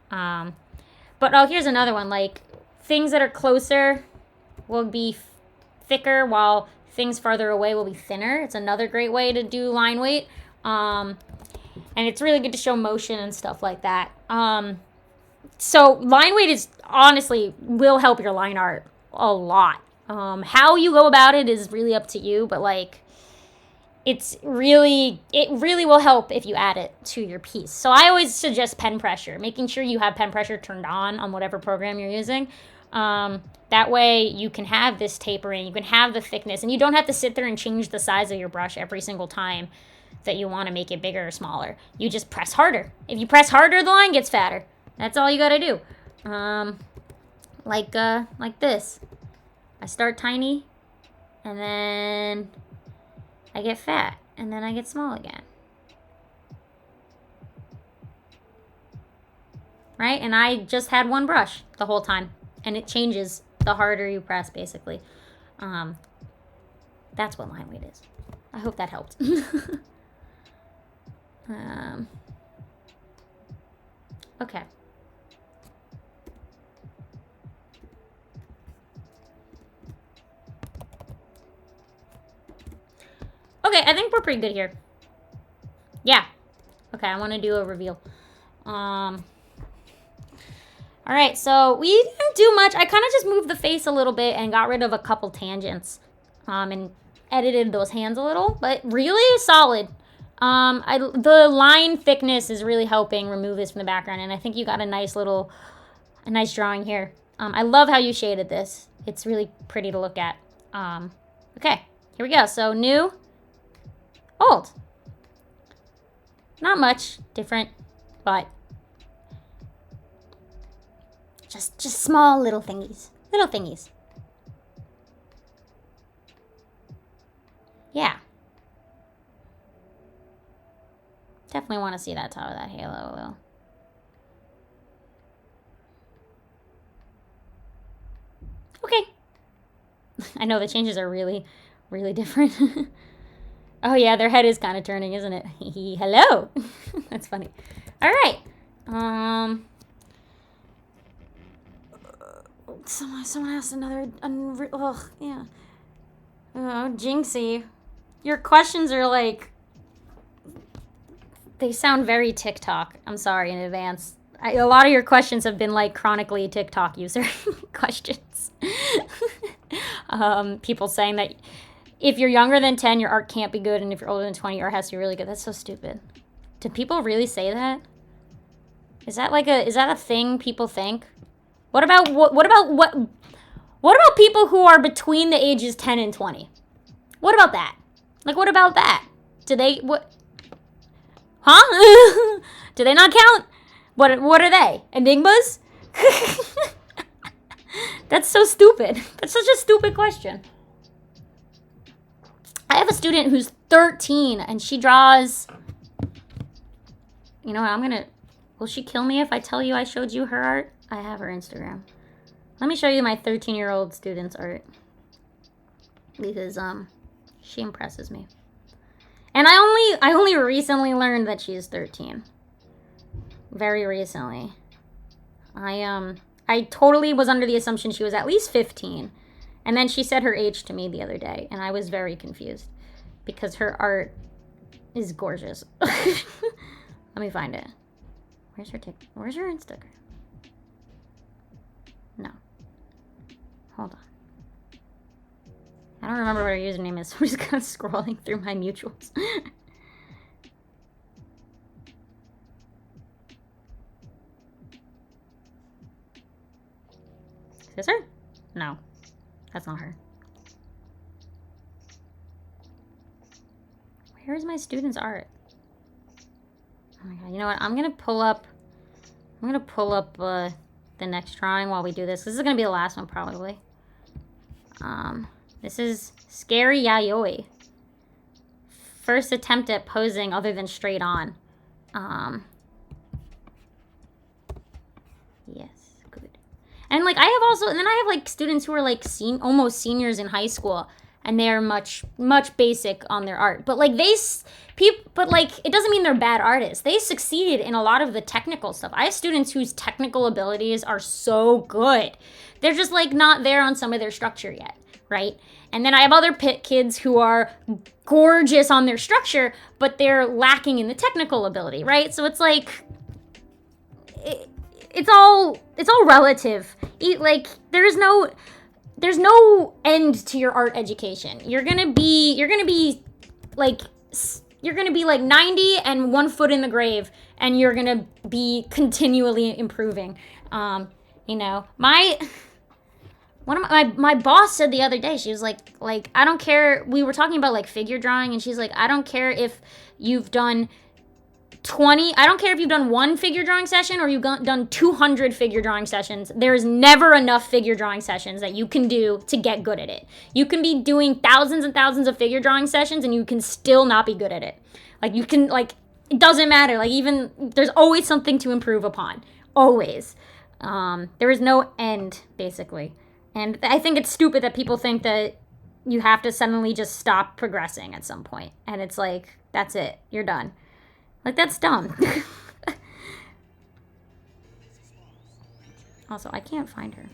But oh, here's another one. Like, things that are closer will be thicker, while things farther away will be thinner. It's another great way to do line weight. And it's really good to show motion and stuff like that. So line weight is honestly will help your line art a lot. How you go about it is really up to you, but like, it really will help if you add it to your piece. So I always suggest pen pressure, making sure you have pen pressure turned on whatever program you're using. That way you can have this tapering, you can have the thickness, and you don't have to sit there and change the size of your brush every single time that you want to make it bigger or smaller. You just press harder. If you press harder, the line gets fatter. That's all you gotta do. Like this. I start tiny, and then I get fat, and then I get small again. Right? And I just had one brush the whole time, and it changes the harder you press, basically. That's what line weight is. I hope that helped. Okay. Okay, I think we're pretty good here. Yeah. Okay, I want to do a reveal. All right, so we didn't do much. I kind of just moved the face a little bit and got rid of a couple tangents, and edited those hands a little, but really solid. The line thickness is really helping remove this from the background, and I think you got a nice drawing here. I love how you shaded this. It's really pretty to look at. Okay, here we go. So new, old. Not much different, but Just small little thingies. Little thingies. Yeah. Definitely want to see that top of that halo, though. Okay. I know the changes are really, really different. Oh yeah, their head is kind of turning, isn't it? Hello. That's funny. All right. Someone asked another. Yeah. Oh, Jinxie, your questions are like. They sound very TikTok. I'm sorry in advance. A lot of your questions have been like chronically TikTok user questions. People saying that if you're younger than 10, your art can't be good, and if you're older than 20, your art has to be really good. That's so stupid. Do people really say that? Is that a thing people think? What about people who are between the ages 10 and 20? What about that? Like, what about that? Do they what? Huh? Do they not count? What are they? Enigmas? That's so stupid. That's such a stupid question. I have a student who's 13 and she draws. You know what? Will she kill me if I tell you I showed you her art? I have her Instagram. Let me show you my 13-year-old student's art. Because, she impresses me. And I only recently learned that she is 13. Very recently. I totally was under the assumption she was at least 15. And then she said her age to me the other day, and I was very confused. Because her art is gorgeous. Let me find it. Where's her Instagram? No. Hold on. I don't remember what her username is, so I'm just kind of scrolling through my mutuals. Is this her? No. That's not her. Where is my student's art? Oh my god, you know what? I'm gonna pull up the next drawing while we do this. This is gonna be the last one probably. This is Scary Yayoi. First attempt at posing other than straight on. Yes, good. And like I have like students who are like almost seniors in high school, and they're much basic on their art. But like it doesn't mean they're bad artists. They succeeded in a lot of the technical stuff. I have students whose technical abilities are so good. They're just like not there on some of their structure yet, right? And then I have other kids who are gorgeous on their structure, but they're lacking in the technical ability, right? So it's like it's all relative. Like there's no end to your art education. You're gonna be like 90 and 1 foot in the grave, and you're gonna be continually improving. You know, my boss said the other day, she was like I don't care. We were talking about like figure drawing, and she's like, I don't care if you've done 20. I don't care if you've done 1 figure drawing session or you've done 200 figure drawing sessions. There's never enough figure drawing sessions that you can do to get good at it. You can be doing thousands and thousands of figure drawing sessions and you can still not be good at it. Like you can it doesn't matter. Like even there's always something to improve upon. Always. There is no end basically. And I think it's stupid that people think that you have to suddenly just stop progressing at some point. And it's like, that's it. You're done. Like, that's dumb. Also, I can't find her.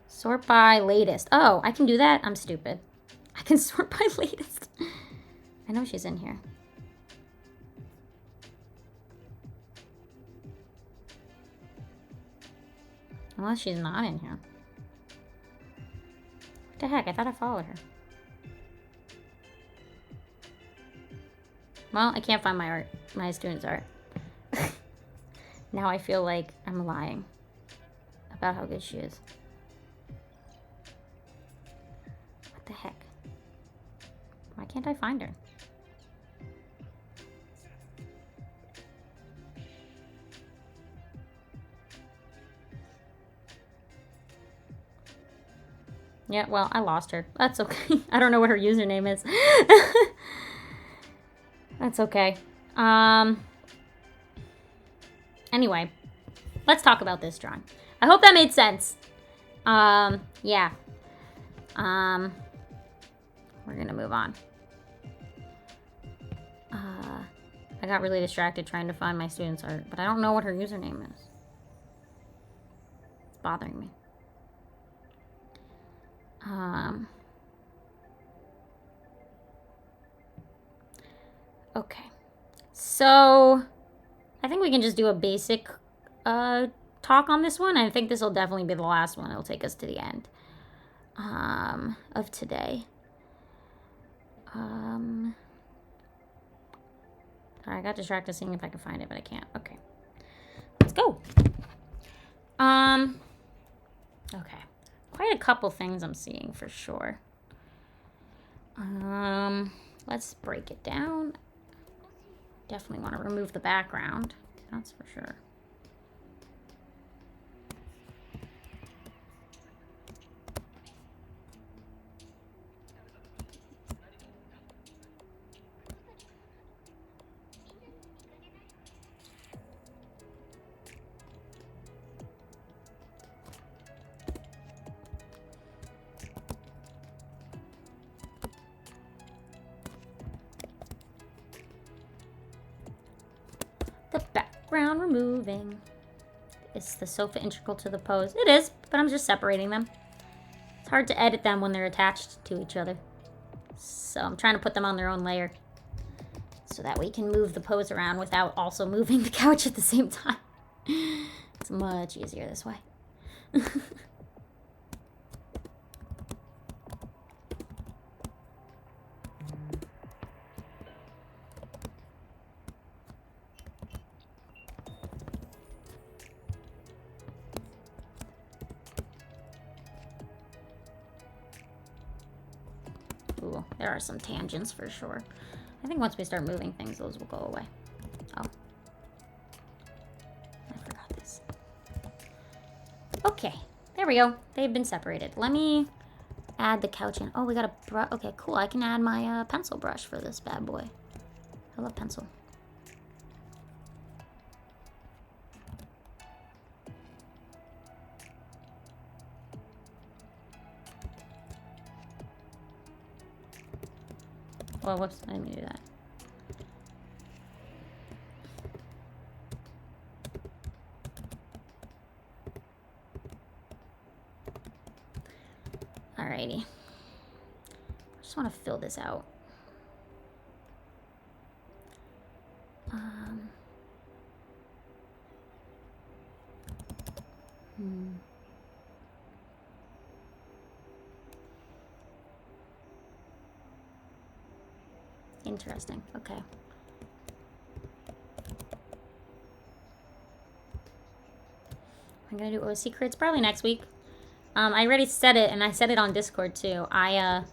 Sort by latest. Oh, I can do that? I'm stupid. I can sort by latest. I know she's in here. Unless she's not in here. What the heck? I thought I followed her. Well, I can't find my student's art. Now I feel like I'm lying about how good she is. What the heck? Why can't I find her? Yeah, well, I lost her. That's okay. I don't know what her username is. That's okay. Anyway, let's talk about this drawing. I hope that made sense. Yeah. We're gonna move on. I got really distracted trying to find my student's art, but I don't know what her username is. It's bothering me. Okay. So, I think we can just do a basic talk on this one. I think this will definitely be the last one. It'll take us to the end of today. Sorry, I got distracted seeing if I can find it, but I can't. Okay. Let's go. Okay. Quite a couple things I'm seeing for sure. Let's break it down. Definitely want to remove the background. That's for sure. The background removing. Is the sofa integral to the pose? It is, but I'm just separating them. It's hard to edit them when they're attached to each other. So I'm trying to put them on their own layer. So that we can move the pose around without also moving the couch at the same time. It's much easier this way. Ooh, there are some tangents for sure. I think once we start moving things, those will go away. Oh. I forgot this. Okay, there we go. They've been separated. Let me add the couch in. Oh, we got a brush. Okay, cool. I can add my pencil brush for this bad boy. I love pencil. Well, whoops, I didn't mean to do that. Alrighty. I just want to fill this out. Interesting. Okay. I'm gonna do OC crits probably next week. I already said it, and I said it on Discord too. I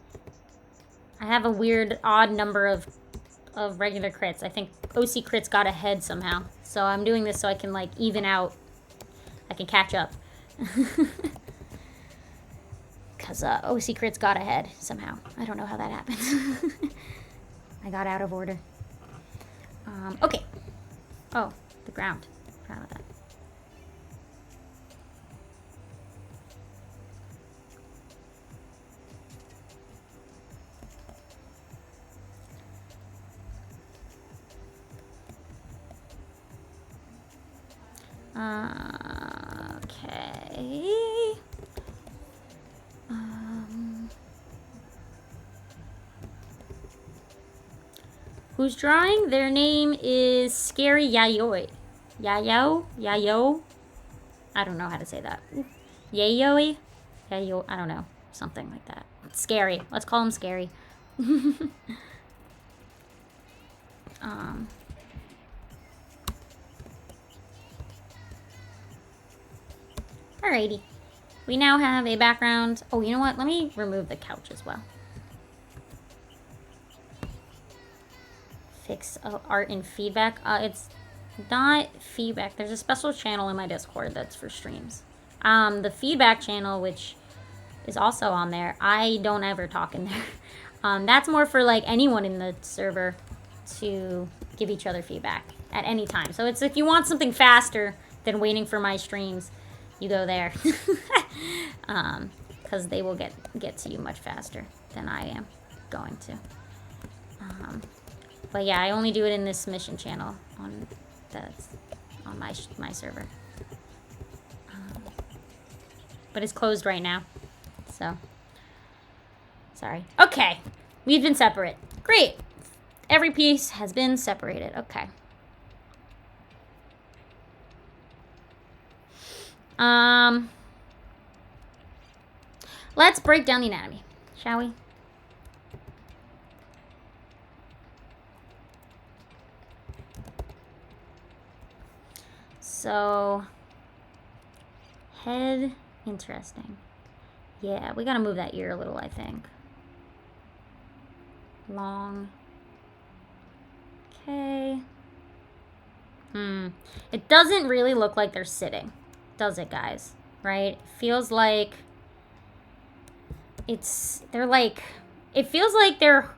have a weird odd number of regular crits. I think OC crits got ahead somehow, so I'm doing this so I can like even out. I can catch up. Because OC crits got ahead somehow. I don't know how that happened. I got out of order. Okay. Oh, the ground. Forgot about that. Okay. Who's drawing? Their name is Scary Yayoi. Yayo? I don't know how to say that. Yayoi? Yayo, I don't know. Something like that. Scary. Let's call him Scary. Alrighty. We now have a background. Oh, you know what? Let me remove the couch as well. Fix art and feedback. It's not feedback. There's a special channel in my Discord that's for streams. The feedback channel, which is also on there. I don't ever talk in there. That's more for like anyone in the server to give each other feedback at any time. So it's if you want something faster than waiting for my streams, you go there. Because they will get to you much faster than I am going to. But yeah, I only do it in this submission channel on my server. But it's closed right now, so sorry. Okay, we've been separate. Great. Every piece has been separated. Okay. Let's break down the anatomy, shall we? So, head, interesting. Yeah, we gotta move that ear a little, I think. Long. Okay. It doesn't really look like they're sitting, does it, guys? Right? It feels like it feels like they're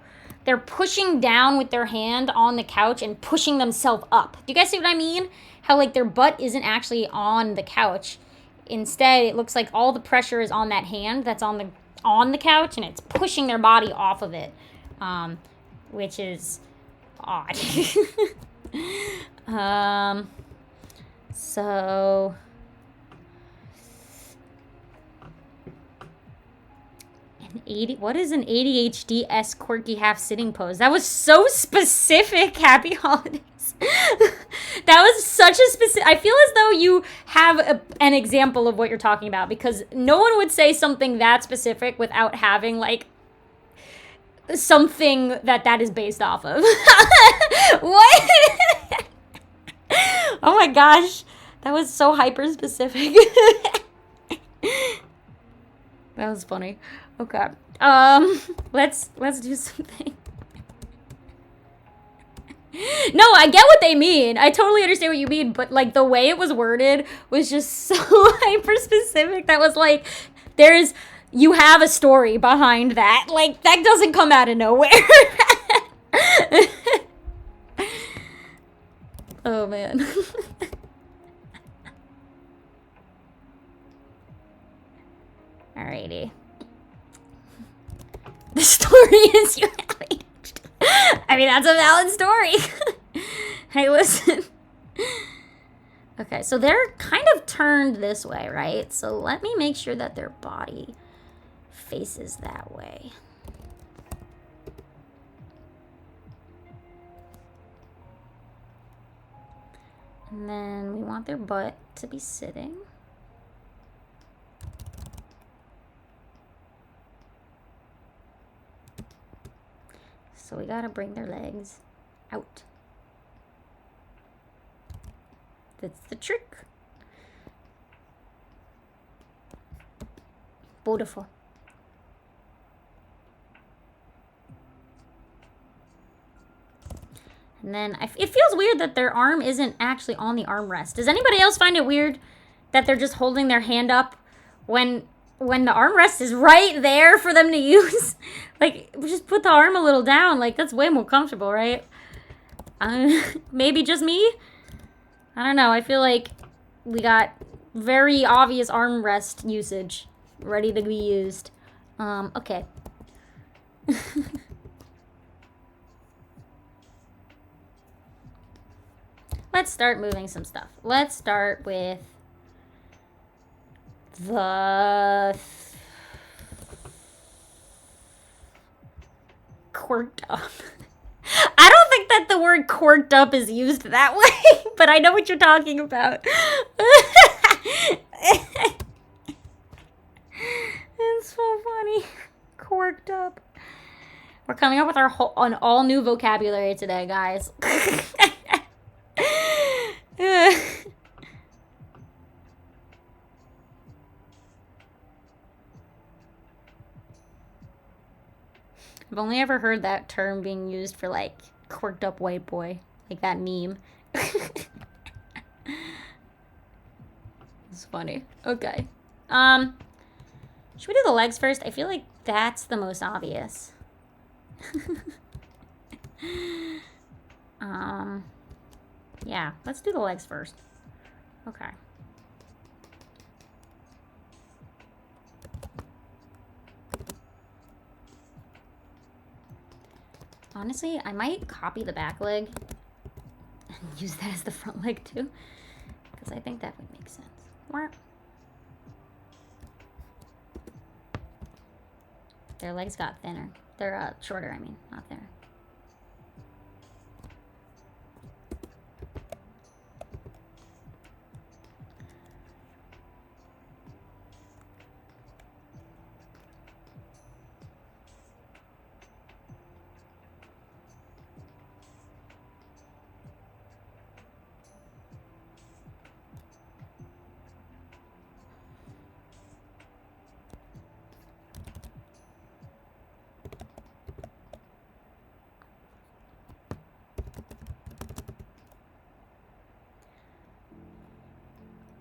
pushing down with their hand on the couch and pushing themselves up. Do you guys see what I mean? How like their butt isn't actually on the couch. Instead, it looks like all the pressure is on that hand that's on the couch, and it's pushing their body off of it, which is odd. So what is an ADHD-esque quirky half-sitting pose? That was so specific. Happy holidays. That was such a specific... I feel as though you have an example of what you're talking about, because no one would say something that specific without having, like, something that is based off of. What? Oh my gosh. That was so hyper-specific. That was funny. Okay. Let's do something. No, I get what they mean. I totally understand what you mean, but like the way it was worded was just so hyper specific. That was like, you have a story behind that. Like, that doesn't come out of nowhere. Oh man. Alrighty. The story is you have I mean, that's a valid story. Hey, listen. Okay, so they're kind of turned this way, right? So let me make sure that their body faces that way. And then we want their butt to be sitting. So we gotta bring their legs out. That's the trick. Beautiful. And then it feels weird that their arm isn't actually on the armrest. Does anybody else find it weird that they're just holding their hand up when the armrest is right there for them to use? Like, just put the arm a little down. Like, that's way more comfortable, right? Maybe just me? I don't know. I feel like we got very obvious armrest usage ready to be used. Okay. Let's start moving some stuff. Let's start with the quirked up. I don't think that the word quirked up is used that way, but I know what you're talking about. It's so funny. Quirked up. We're coming up with an all new vocabulary today, guys. I've only ever heard that term being used for, like, quirked up white boy. Like that meme. It's funny. Okay. Should we do the legs first? I feel like that's the most obvious. Yeah, let's do the legs first. Okay. Honestly, I might copy the back leg and use that as the front leg too, because I think that would make sense. Their legs got thinner. They're shorter, I mean, not thinner.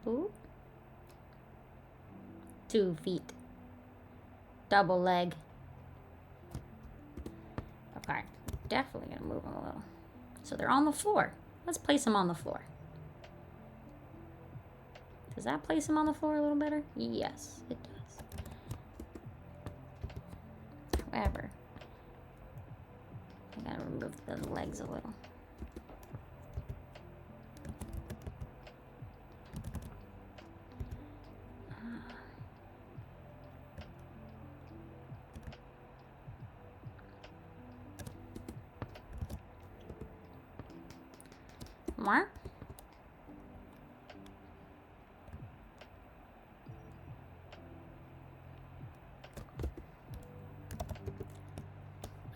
Ooh. 2 feet. Double leg. Okay, definitely gonna move them a little. So they're on the floor. Let's place them on the floor. Does that place them on the floor a little better? Yes, it does. However, I gotta remove the legs a little. More?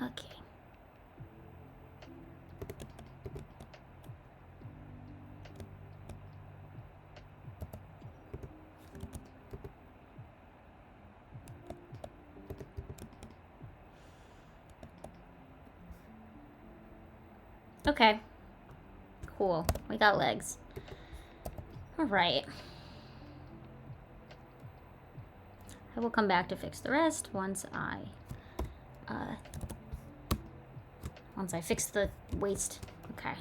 Okay. Okay. Cool. We got legs. All right. I will come back to fix the rest once I fix the waist. Okay.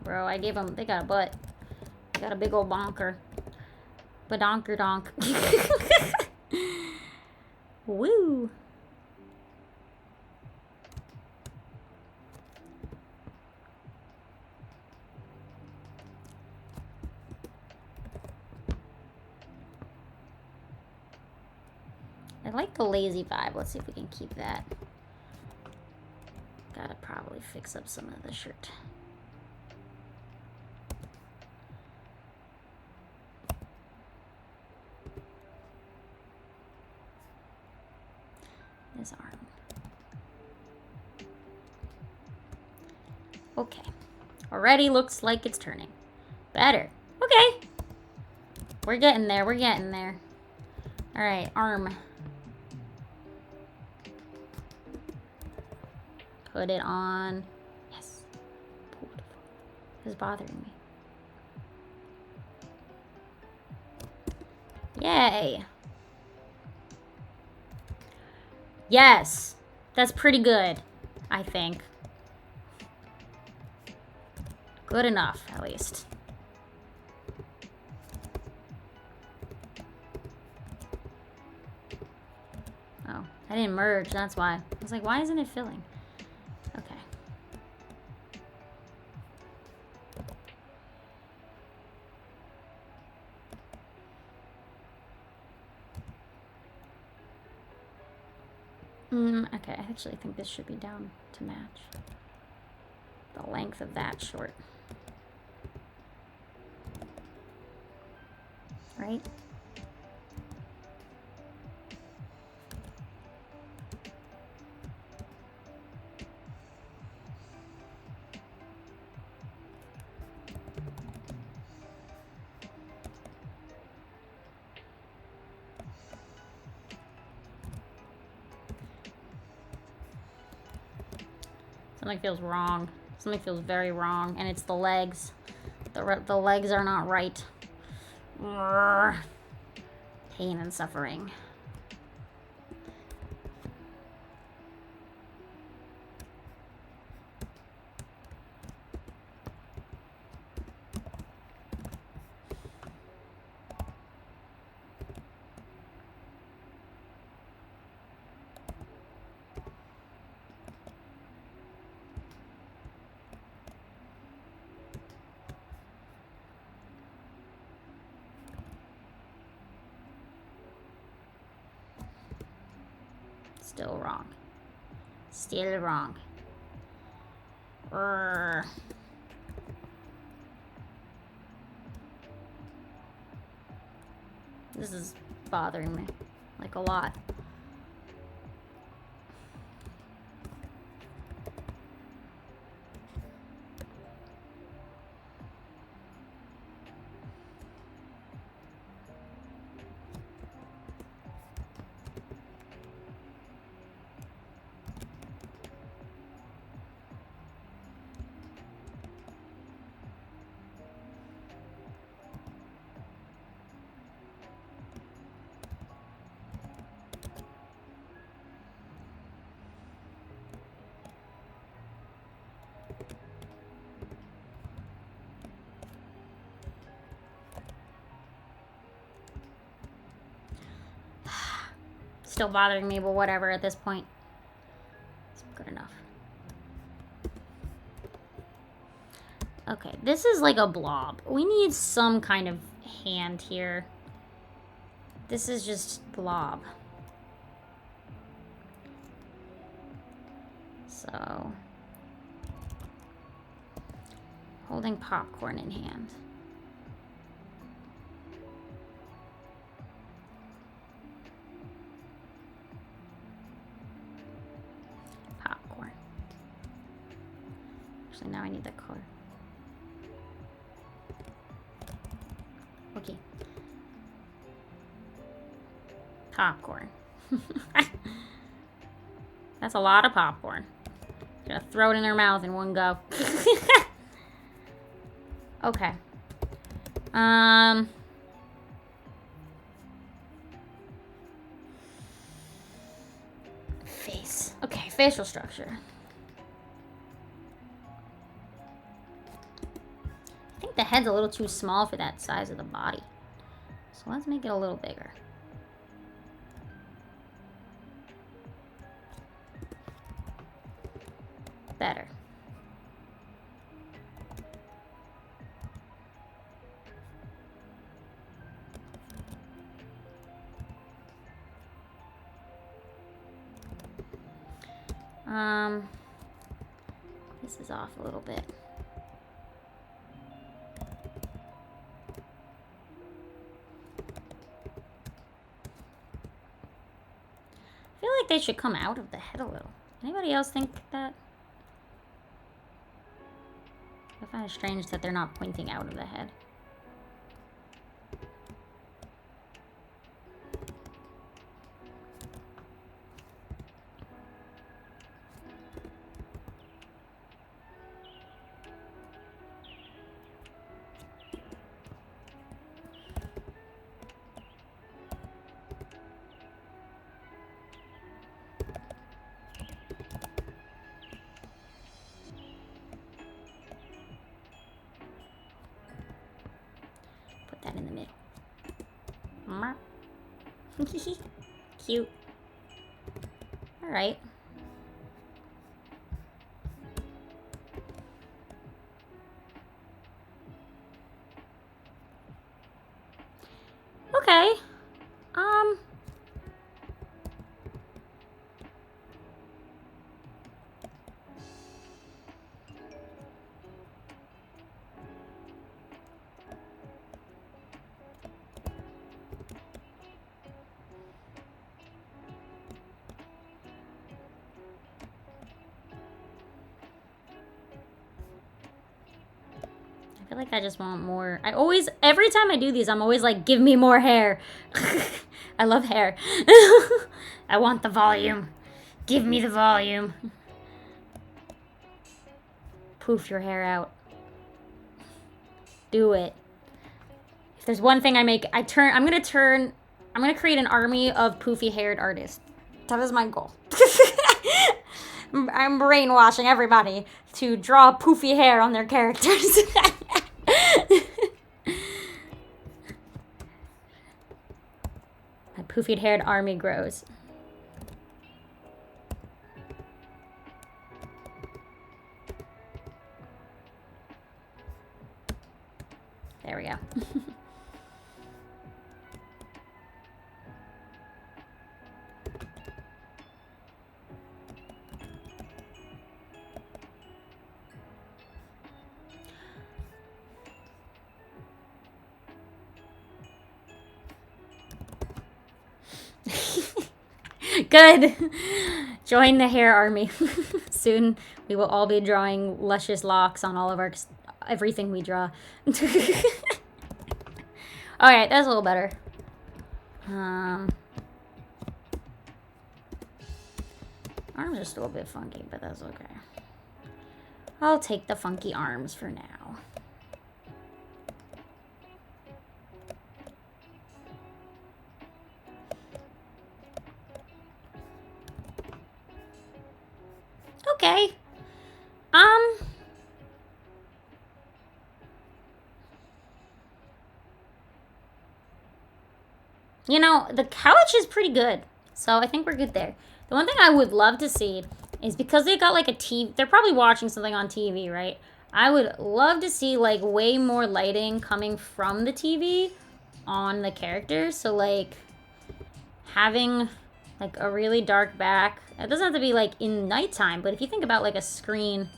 Bro, I gave them, they got a butt. They got a big old bonker. Badonker donk. Woo. I like the lazy vibe. Let's see if we can keep that. Gotta probably fix up some of the shirt. This arm. Okay. Already looks like it's turning. Better. Okay. We're getting there. We're getting there. All right, arm. Put it on. Yes. Beautiful. This is bothering me. Yay. Yes. That's pretty good, I think. Good enough, at least. Oh, I didn't merge, that's why. I was like, why isn't it filling? Okay. Okay, I actually think this should be down to match the length of that short. Right? Something feels wrong. Something feels very wrong, and it's the legs. The legs are not right. Urgh. Pain and suffering. Still wrong. Still wrong. Urgh. This is bothering me, like, a lot. Still bothering me, but whatever at this point. It's good enough. Okay, this is like a blob. We need some kind of hand here. This is just blob. So, holding popcorn in hand. Popcorn. Actually, now I need the color. Okay. Popcorn. That's a lot of popcorn. Gonna throw it in their mouth in one go. Okay. Face. Okay, facial structure. I think the head's a little too small for that size of the body. So let's make it a little bigger. Better. This is off a little bit. I feel like they should come out of the head a little. Anybody else think that? I find it strange that they're not pointing out of the head. That in the middle. Cute. All right. Okay. I feel like I just want more. Every time I do these, I'm always like, give me more hair. I love hair. I want the volume. Give me the volume. Poof your hair out. Do it. If there's one thing I'm gonna create an army of poofy-haired artists. That is my goal. I'm brainwashing everybody to draw poofy hair on their characters. My poofy-haired army grows. There we go. Good. Join the hair army. Soon we will all be drawing luscious locks on all of our everything we draw. Alright, that's a little better. Arms are still a bit funky, but that's okay. I'll take the funky arms for now. Okay. You know, the couch is pretty good. So I think we're good there. The one thing I would love to see is because they got like a TV, they're probably watching something on TV, right? I would love to see like way more lighting coming from the TV on the characters. So like having like a really dark back. It doesn't have to be like in nighttime, but if you think about like a screen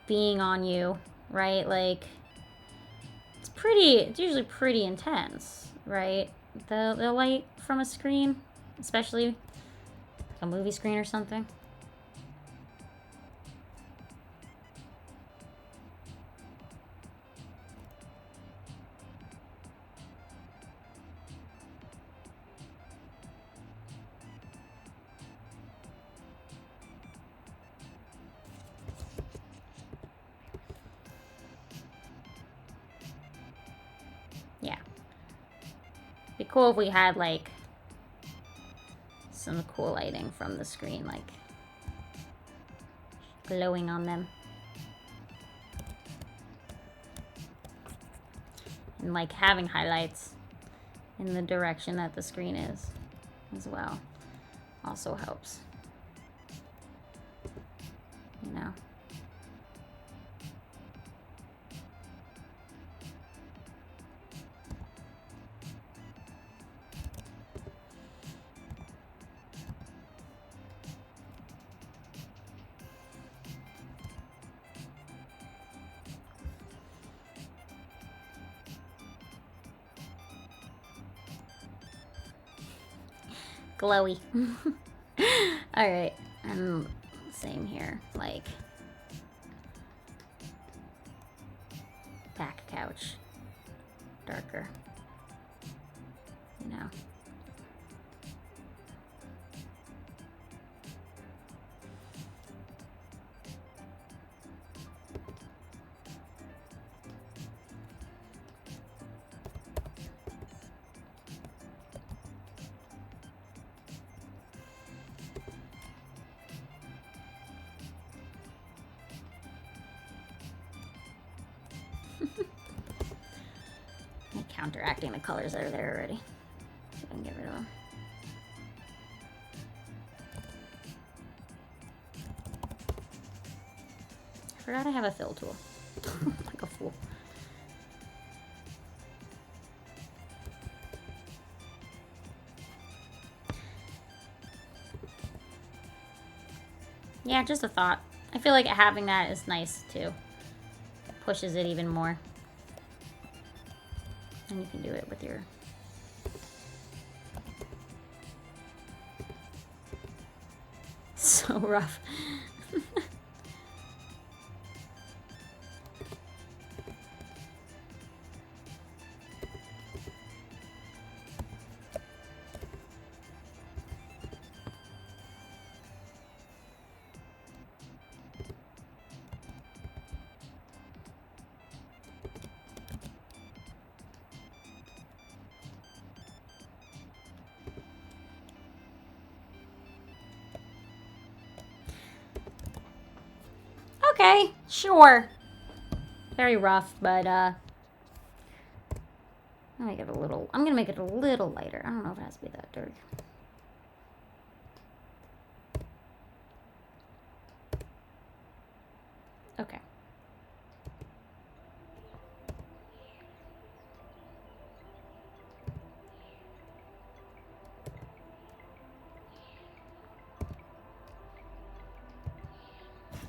being on you, right? Like it's usually pretty intense, right? The light from a screen, especially a movie screen or something. Yeah. Be cool if we had like some cool lighting from the screen, like glowing on them. And like having highlights in the direction that the screen is as well also helps. You know? Glowy. Alright, and same here, like back couch, darker, you know. Counteracting the colors that are there already. So I can get rid of them. I forgot I have a fill tool. Like a fool. Yeah, just a thought. I feel like having that is nice too. Pushes it even more. And you can do it with your... So rough. Okay, sure. Very rough, but I'm gonna make it a little lighter. I don't know if it has to be that dark. Okay.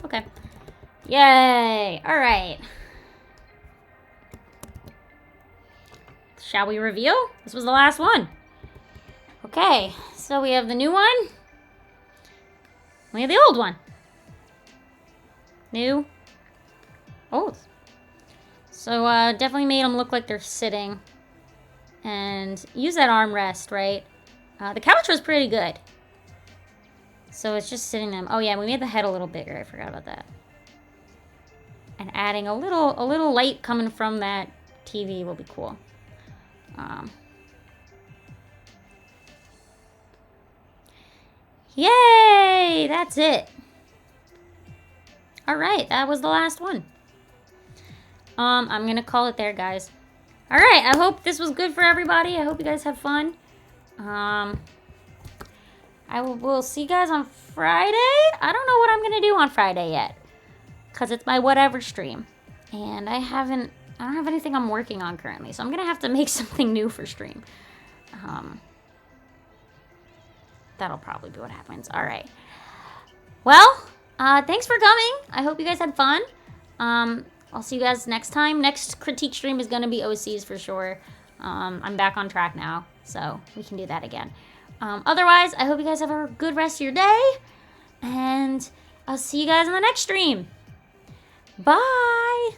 Okay. Yay! All right. Shall we reveal? This was the last one. Okay, so we have the new one. We have the old one. New. Old. So definitely made them look like they're sitting. And use that armrest, right? The couch was pretty good. So it's just sitting them. Oh yeah, we made the head a little bigger. I forgot about that. And adding a little light coming from that TV will be cool. Yay! That's it. All right, that was the last one. I'm gonna call it there, guys. All right, I hope this was good for everybody. I hope you guys have fun. We'll see you guys on Friday. I don't know what I'm gonna do on Friday yet, cause it's my whatever stream, and I don't have anything I'm working on currently, so I'm gonna have to make something new for stream. That'll probably be what happens. All right. Well, thanks for coming. I hope you guys had fun. I'll see you guys next time. Next critique stream is gonna be OCs for sure. I'm back on track now, so we can do that again. Otherwise, I hope you guys have a good rest of your day, and I'll see you guys in the next stream. Bye!